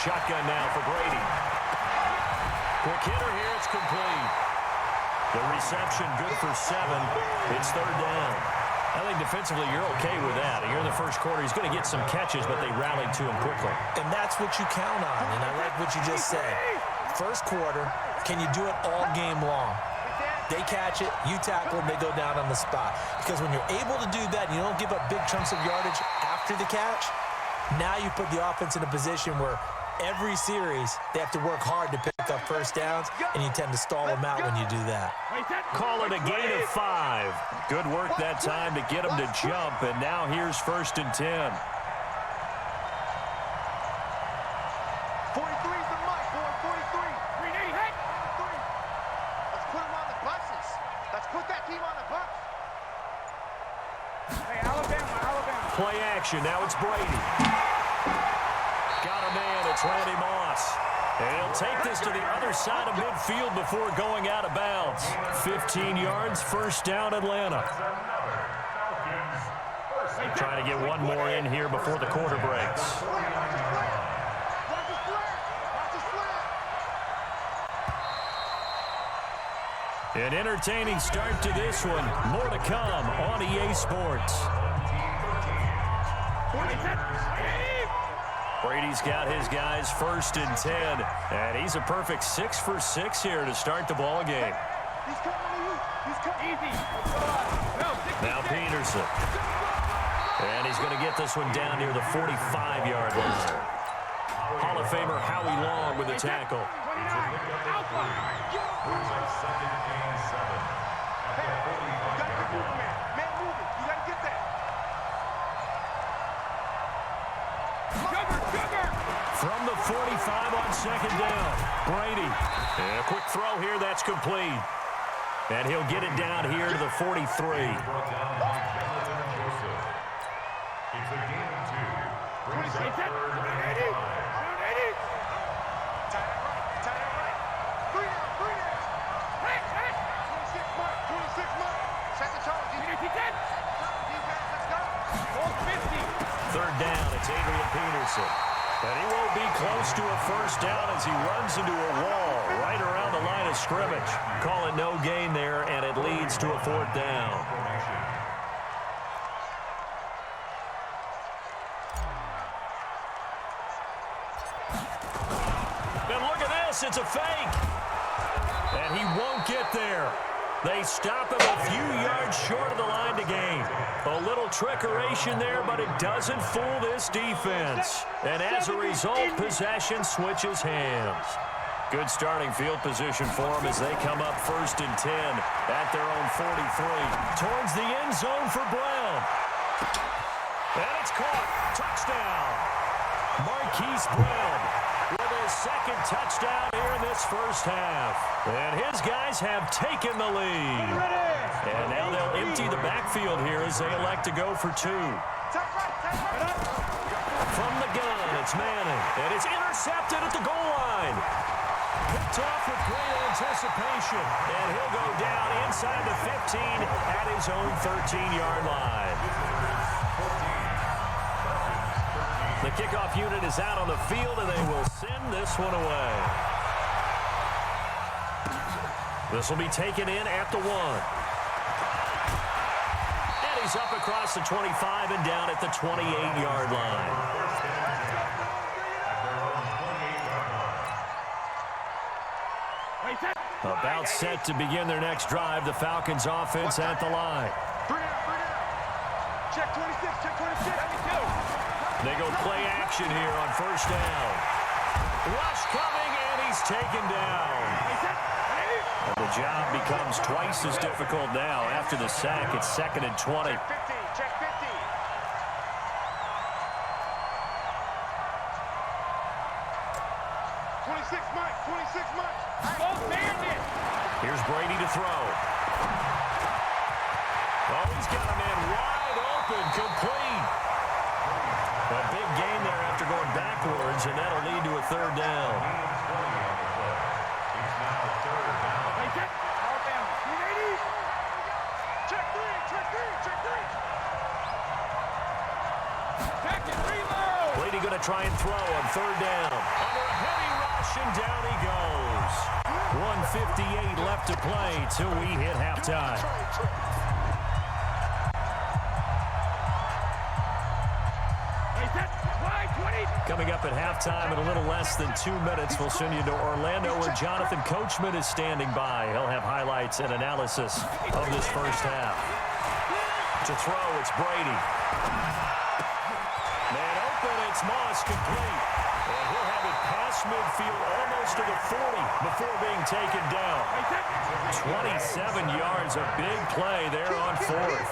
Shotgun now for Brady. Quick hitter here, it's complete. The reception good for 7. It's 3rd down. I think defensively you're okay with that. Here in the first quarter, he's going to get some catches, but they rallied to him quickly. And that's what you count on, and I like what you just said. First quarter, can you do it all game long? They catch it, you tackle them, they go down on the spot. Because when you're able to do that, and you don't give up big chunks of yardage after the catch, now you put the offense in a position where every series they have to work hard to pick up first downs, and you tend to stall them out when you do that. Call it a gain of 5. Good work that time to get them to jump, and now here's 1st and 10. 43's the mic, boy, 43. 380, hey! 43. Let's put them on the buses. Let's put that team on the bus. Hey, Alabama. Play action, now it's Brady. Got a man, it's Randy Moss. And he'll take this to the other side of midfield before going out of bounds. 15 yards, 1st down, Atlanta. Trying to get one more in here before the quarter breaks. An entertaining start to this one. More to come on EA Sports. Brady's got his guys 1st and 10, and he's a perfect 6 for 6 here to start the ball game. Now Peterson, and he's going to get this one down near the 45-yard line. Hall of Famer Howie Long with the tackle. From the 45 on 2nd down, Brady. And a quick throw here, that's complete. And he'll get it down here to the 43. It's a game of 2. Brings up 3rd and 3rd down, it's Adrian Peterson. And he won't be close to a 1st down as he runs into a wall right around the line of scrimmage. Call it no gain there, and it leads to a 4th down. And look at this, it's a fake. And he won't get there. They stop him a few yards short of the line to gain. A little trickeration there, but it doesn't fool this defense. And as a result, possession switches hands. Good starting field position for them as they come up 1st and 10 at their own 43. Towards the end zone for Brown. And it's caught. Touchdown. Marquise Brown with his 2nd touchdown here in this first half. And his guys have taken the lead. And now they'll empty the backfield here as they elect to go for 2. From the gun, it's Manning, and it's intercepted at the goal line. Picked off with great anticipation, and he'll go down inside the 15 at his own 13-yard line. The kickoff unit is out on the field, and they will send this one away. This will be taken in at the 1. And he's up across the 25 and down at the 28-yard line. About set to begin their next drive. The Falcons offense at the line. Check 26, check 26. They go play action here on first down. Rush coming, and he's taken down. And the job becomes twice as difficult now. After the sack, it's 2nd and 20. Check 50, check 50. Here's Brady to throw. Oh, he's got a man wide open, complete. A big gain there after going backwards, and that'll lead to a 3rd down. Check 3, check 3, check 3. Back and reload. Brady going to try and throw on 3rd down. Under a heavy rush, and down he goes. 1:58 left to play till we hit halftime. Coming up at halftime in a little less than 2 minutes, we'll send you to Orlando where Jonathan Coachman is standing by. He'll have highlights and analysis of this first half. To throw, it's Brady. Man open, it's Moss, complete. And he'll have it past midfield almost to the 40 before being taken down. 27 yards, a big play there on 4th.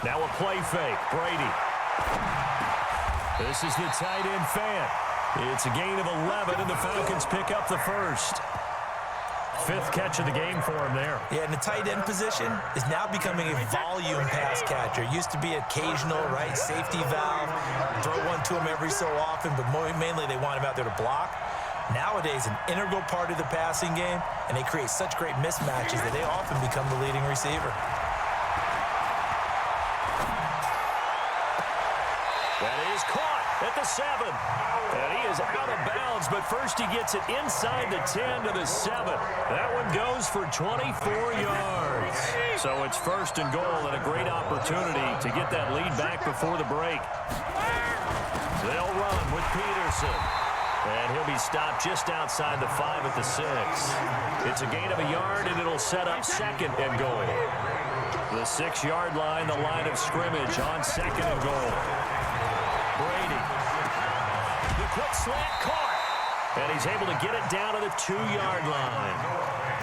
Now a play fake, Brady. This is the tight end fan. It's a gain of 11, and the Falcons pick up the first. 5th catch of the game for him there. Yeah, and the tight end position is now becoming a volume pass catcher. It used to be occasional, right, safety valve, throw one to him every so often, but mainly they want him out there to block. Nowadays, an integral part of the passing game, and they create such great mismatches that they often become the leading receiver. That is caught at the 7. And he is out of bounds, but first he gets it inside the 10 to the 7. That one goes for 24 yards. So it's 1st and goal, and a great opportunity to get that lead back before the break. They'll run with Peterson. And he'll be stopped just outside the 5 at the 6. It's a gain of a yard, and it'll set up 2nd and goal. The 6-yard line, the line of scrimmage on 2nd and goal. Brady. The quick slant caught. And he's able to get it down to the 2-yard line.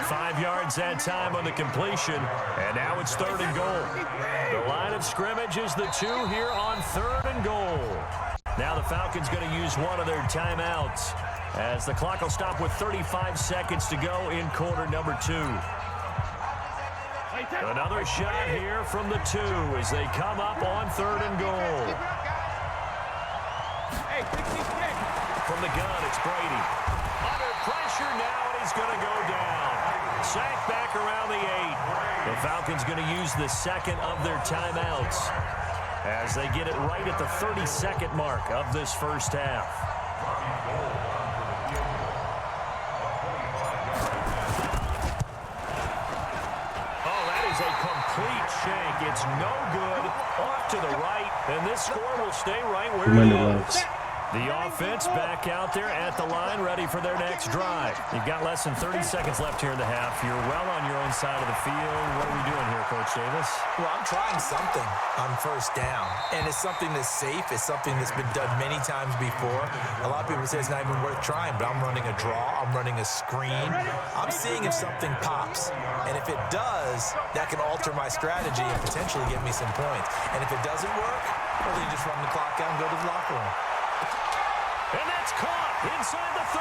5 yards that time on the completion. And now it's 3rd and goal. The line of scrimmage is the 2 here on 3rd and goal. Now the Falcons going to use one of their timeouts as the clock will stop with 35 seconds to go in quarter number 2. Another shot here from the 2 as they come up on 3rd and goal. From the gun, it's Brady. Under pressure now, and he's going to go down. Sacked back around the 8. The Falcons going to use the 2nd of their timeouts as they get it right at the 30-second mark of this first half. Oh, that is a complete shank. It's no good. Off to the right, and this score will stay right where it is. The offense back out there at the line, ready for their next drive. You've got less than 30 seconds left here in the half. You're well on your own side of the field. What are we doing here, Coach Davis? Well, I'm trying something on first down, and it's something that's safe. It's something that's been done many times before. A lot of people say it's not even worth trying, but I'm running a draw. I'm running a screen. I'm seeing if something pops, and if it does, that can alter my strategy and potentially get me some points. And if it doesn't work, well, then you just run the clock out and go to the locker room. And that's caught inside the 30.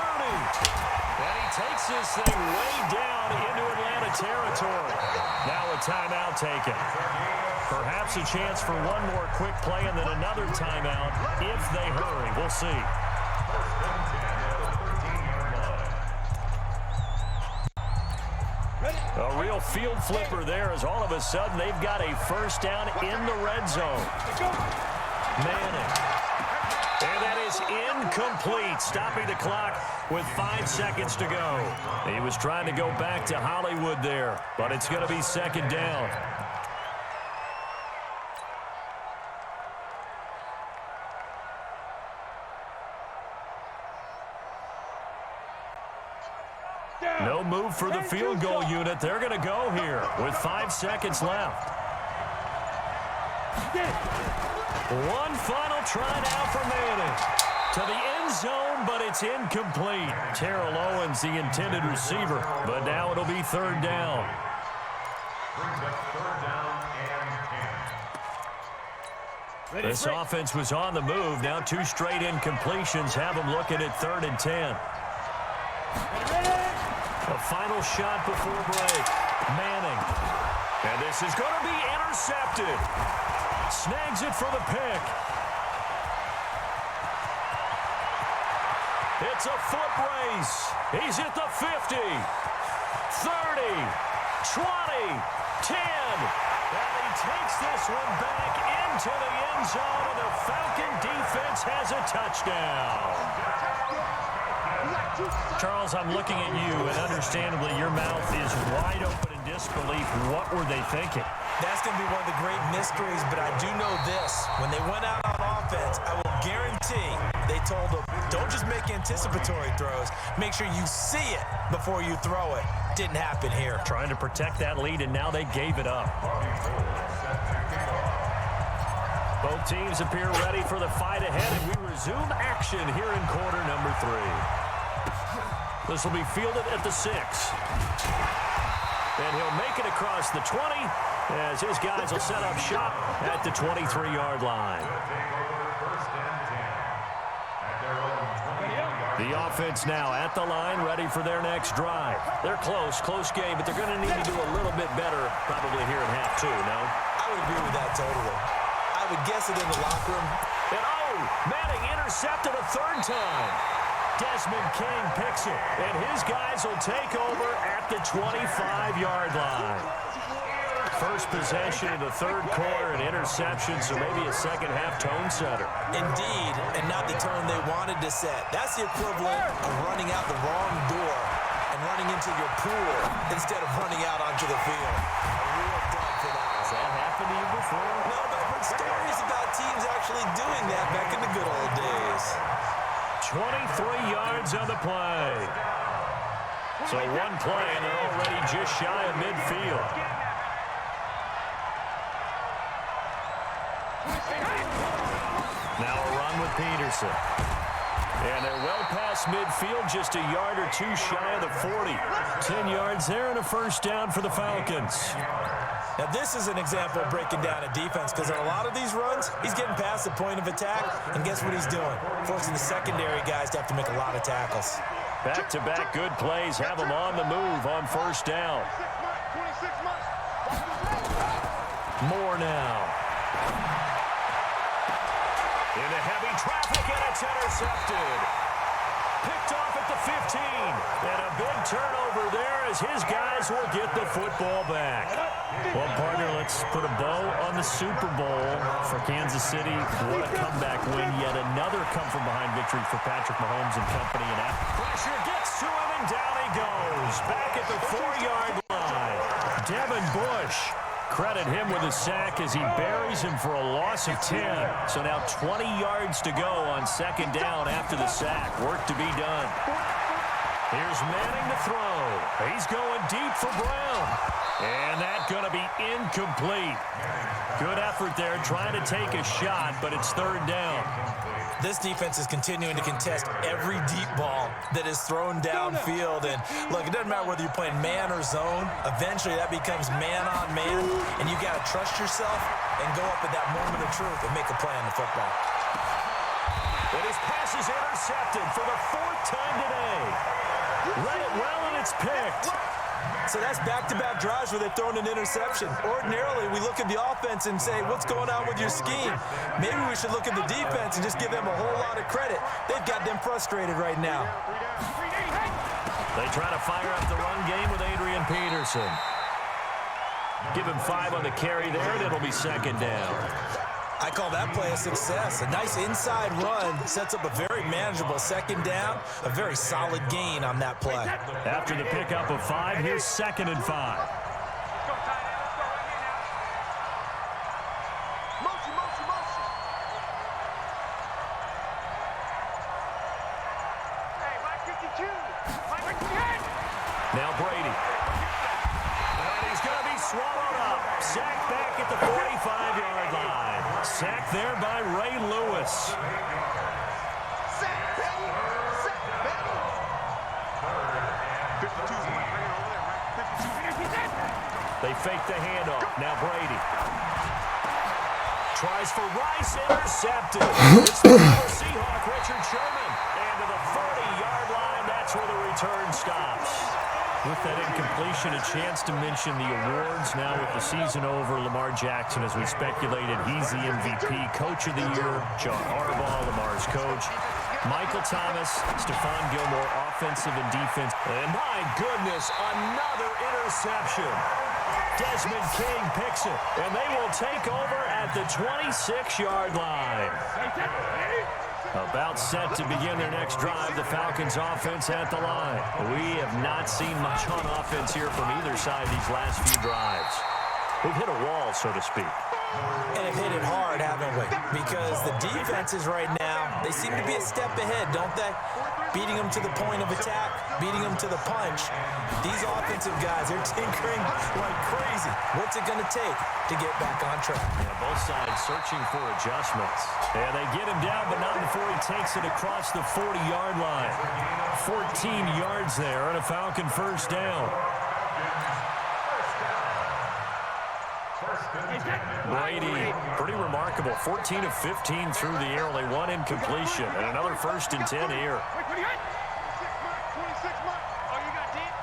And he takes this thing way down into Atlanta territory. Now a timeout taken. Perhaps a chance for one more quick play and then another timeout if they hurry. We'll see. A real field flipper there as all of a sudden they've got a first down in the red zone. Manning. And that is incomplete, stopping the clock with 5 seconds to go. He was trying to go back to Hollywood there, but it's going to be second down. No move for the field goal unit. They're going to go here with 5 seconds left. One final try now for Manning. To the end zone, but it's incomplete. Terrell Owens, the intended receiver, but now it'll be third down. This offense was on the move. Now 2 straight incompletions have them looking at 3rd and 10. A final shot before break. Manning. And this is going to be intercepted. Snags it for the pick. It's a foot race. He's at the 50, 30, 20, 10. And he takes this one back into the end zone, and the Falcon defense has a touchdown. Charles, I'm looking at you, and understandably your mouth is wide open in disbelief. What were they thinking? That's going to be one of the great mysteries, but I do know this. When they went out on offense, I will guarantee they told them, don't just make anticipatory throws. Make sure you see it before you throw it. Didn't happen here. Trying to protect that lead, and now they gave it up. Both teams appear ready for the fight ahead, and we resume action here in quarter number 3. This will be fielded at the 6. And he'll make it across the 20 as his guys will set up shop at the 23-yard line. The offense now at the line, ready for their next drive. They're close game, but they're going to need to do a little bit better probably here in half 2, no? I would agree with that totally. I would guess it in the locker room. And Manning intercepted a 3rd time. Desmond King picks it, and his guys will take over at the 25-yard line. First possession in the 3rd quarter, an interception, so maybe a second-half tone setter. Indeed, and not the tone they wanted to set. That's the equivalent of running out the wrong door and running into your pool instead of running out onto the field. A real dub for that. Has that happened to you before? No, but I've heard stories about teams actually doing that back in the good old days. 23 yards on the play. So one play, and they're already just shy of midfield. Now a run with Peterson. And they're well past midfield, just a yard or 2 shy of the 40. 10 yards there and a first down for the Falcons. Now, this is an example of breaking down a defense because in a lot of these runs, he's getting past the point of attack, and guess what he's doing? Forcing the secondary guys to have to make a lot of tackles. Back-to-back good plays have them on the move on first down. More now. Into heavy traffic, and it's intercepted. Picked off at the 15. And a big turnover there as his guys will get the football back. Well, partner, let's put a bow on the Super Bowl for Kansas City. What a comeback win. Yet another come-from-behind victory for Patrick Mahomes and company. And pressure gets to him, and down he goes. Back at the 4-yard line. Devin Bush. Credit him with a sack as he buries him for a loss of 10. So now 20 yards to go on second down after the sack. Work to be done. Here's Manning to throw. He's going deep for Brown. And that's going to be incomplete. Good effort there trying to take a shot, but it's third down. This defense is continuing to contest every deep ball that is thrown downfield. And look, it doesn't matter whether you're playing man or zone. Eventually, that becomes man on man, and you got to trust yourself and go up at that moment of truth and make a play on the football. But his pass is intercepted. intercepted for the 4th time today. Read it well, and it's picked. So that's back-to-back drives where they're throwing an interception. Ordinarily, we look at the offense and say, what's going on with your scheme? Maybe we should look at the defense and just give them a whole lot of credit. They've got them frustrated right now. They try to fire up the run game with Adrian Peterson. Give him 5 on the carry there, and it'll be 2nd down. I call that play a success. A nice inside run sets up a very manageable 2nd down, a very solid gain on that play. After the pickup of 5, here's 2nd and 5. Let's go, tight end. Let's go right here now. Motion, motion, motion. Hey, Mike 52. Mike 58. Now Brady. And he's going to be swallowed up. Sacked back at the 45-yard line. Sacked there by Ray Lewis. Sack, Betty. Sack, Betty. 52 is Mike right over there, right? 52. They fake the handoff. Now Brady. Tries for Rice. Intercepted. It's the Seahawk, Richard Sherman. And to the 40-yard line, that's where the return stops. With that incompletion, a chance to mention the awards. Now with the season over, Lamar Jackson, as we speculated, he's the MVP, Coach of the Year. John Harbaugh, Lamar's coach. Michael Thomas, Stephon Gilmore, offensive and defense. And my goodness, another interception. Desmond King picks it, and they will take over at the 26-yard line. About set to begin their next drive, the Falcons offense at the line. We have not seen much on offense here from either side these last few drives. We've hit a wall, so to speak. And have hit it hard, haven't we? Because the defenses right now, they seem to be a step ahead, don't they? Beating them to the point of attack, beating them to the punch. These offensive guys, they're tinkering like crazy. What's it going to take to get back on track? Yeah, both sides searching for adjustments. And they get him down, but not before he takes it across the 40-yard line. 14 yards there and a Falcon 1st down. Brady, pretty remarkable. 14 of 15 through the air, only 1 incompletion, and another 1st and 10 here. 26 Mike. Oh, you got deep?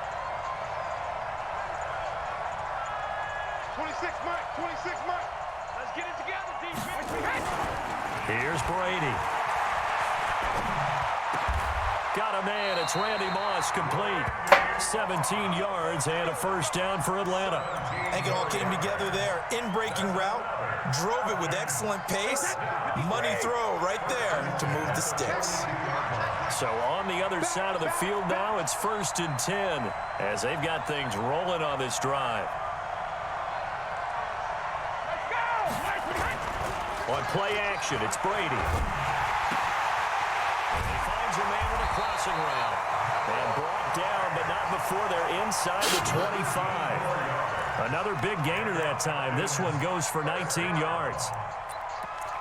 26 Mike. 26 Mike. Let's get it together, defense. Here's Brady. Got a man. It's Randy Moss, complete. 17 yards and a 1st down for Atlanta. I think it all came together there. In-breaking route, drove it with excellent pace. Money throw right there to move the sticks. So on the other side of the field now, it's 1st and 10 as they've got things rolling on this drive. On play action, it's Brady. And he finds a man with a crossing route. And brought down, but not before they're inside the 25. Another big gainer that time. This one goes for 19 yards.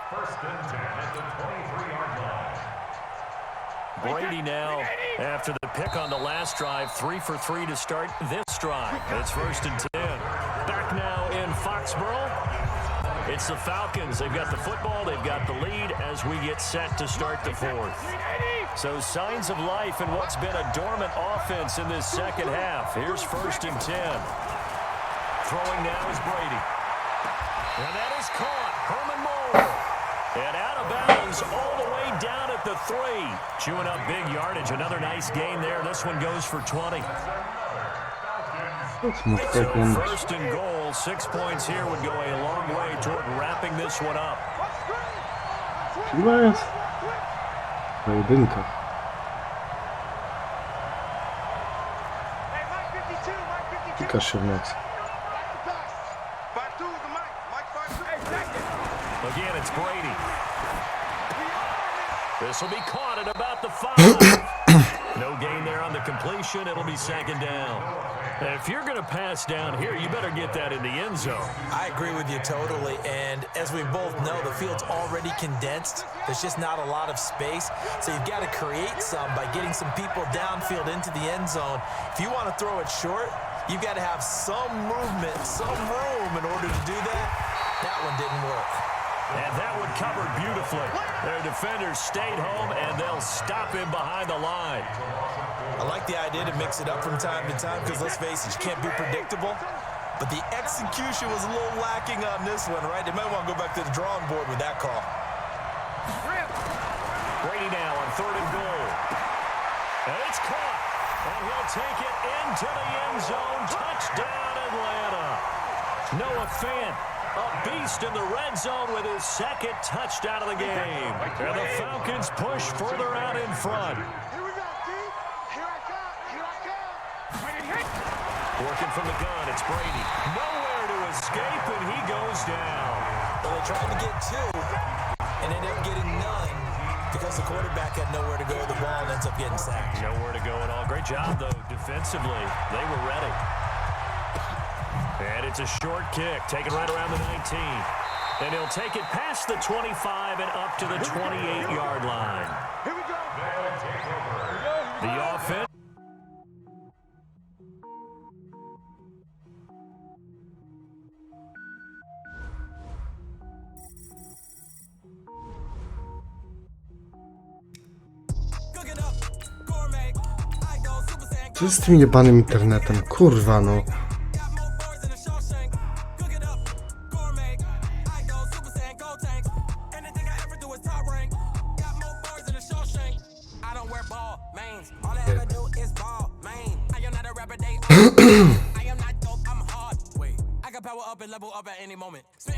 1st and 10 at the 23-yard line. Brady now, after the pick on the last drive, 3 for 3 to start this drive. It's 1st and 10. Back now in Foxborough. It's the Falcons. They've got the football. They've got the lead as we get set to start the 4th. So signs of life in what's been a dormant offense in this 2nd half. Here's 1st and 10. Throwing now is Brady. And that is caught. Herman Moore. And out of bounds all the way down at the 3. Chewing up big yardage. Another nice gain there. This one goes for 20. So 1st and goal. 6 points here would go a long way toward wrapping this one up. Chyba jest. Pojedynka. Pikasz się w nocy. Again, it's Brady. This will be caught at about the 5. No gain there on the completion. It'll be 2nd down. If you're going to pass down here, you better get that in the end zone. I agree with you totally, and as we both know, the field's already condensed. There's just not a lot of space, so you've got to create some by getting some people downfield into the end zone. If you want to throw it short, you've got to have some movement, some room in order to do that. That one didn't work. And that one covered beautifully. Their defenders stayed home, and they'll stop him behind the line. I like the idea to mix it up from time to time because, let's face it, you can't be predictable. But the execution was a little lacking on this one, right? They might want to go back to the drawing board with that call. Brady now on 3rd and goal. And it's caught. And he'll take it into the end zone. Touchdown, Atlanta. Noah Fant, a beast in the red zone with his 2nd touchdown of the game. And the Falcons push further out in front. Here we go, D. Here I come. Here I come. Working from the gun, it's Brady. Nowhere to escape, and he goes down. Well, they tried to get 2 and ended up getting none because the quarterback had nowhere to go with the ball and ends up getting sacked. Nowhere to go at all. Great job, though, defensively. They were ready. And it's a short kick, taken right around the 19. And he'll take it past the 25 and up to the 28-yard line. Here we go. The offense. Co jest z tym jebanym internetem? Kurwa no. I am not dope, I'm hard. Wait, I can power up and level up at any moment. Spit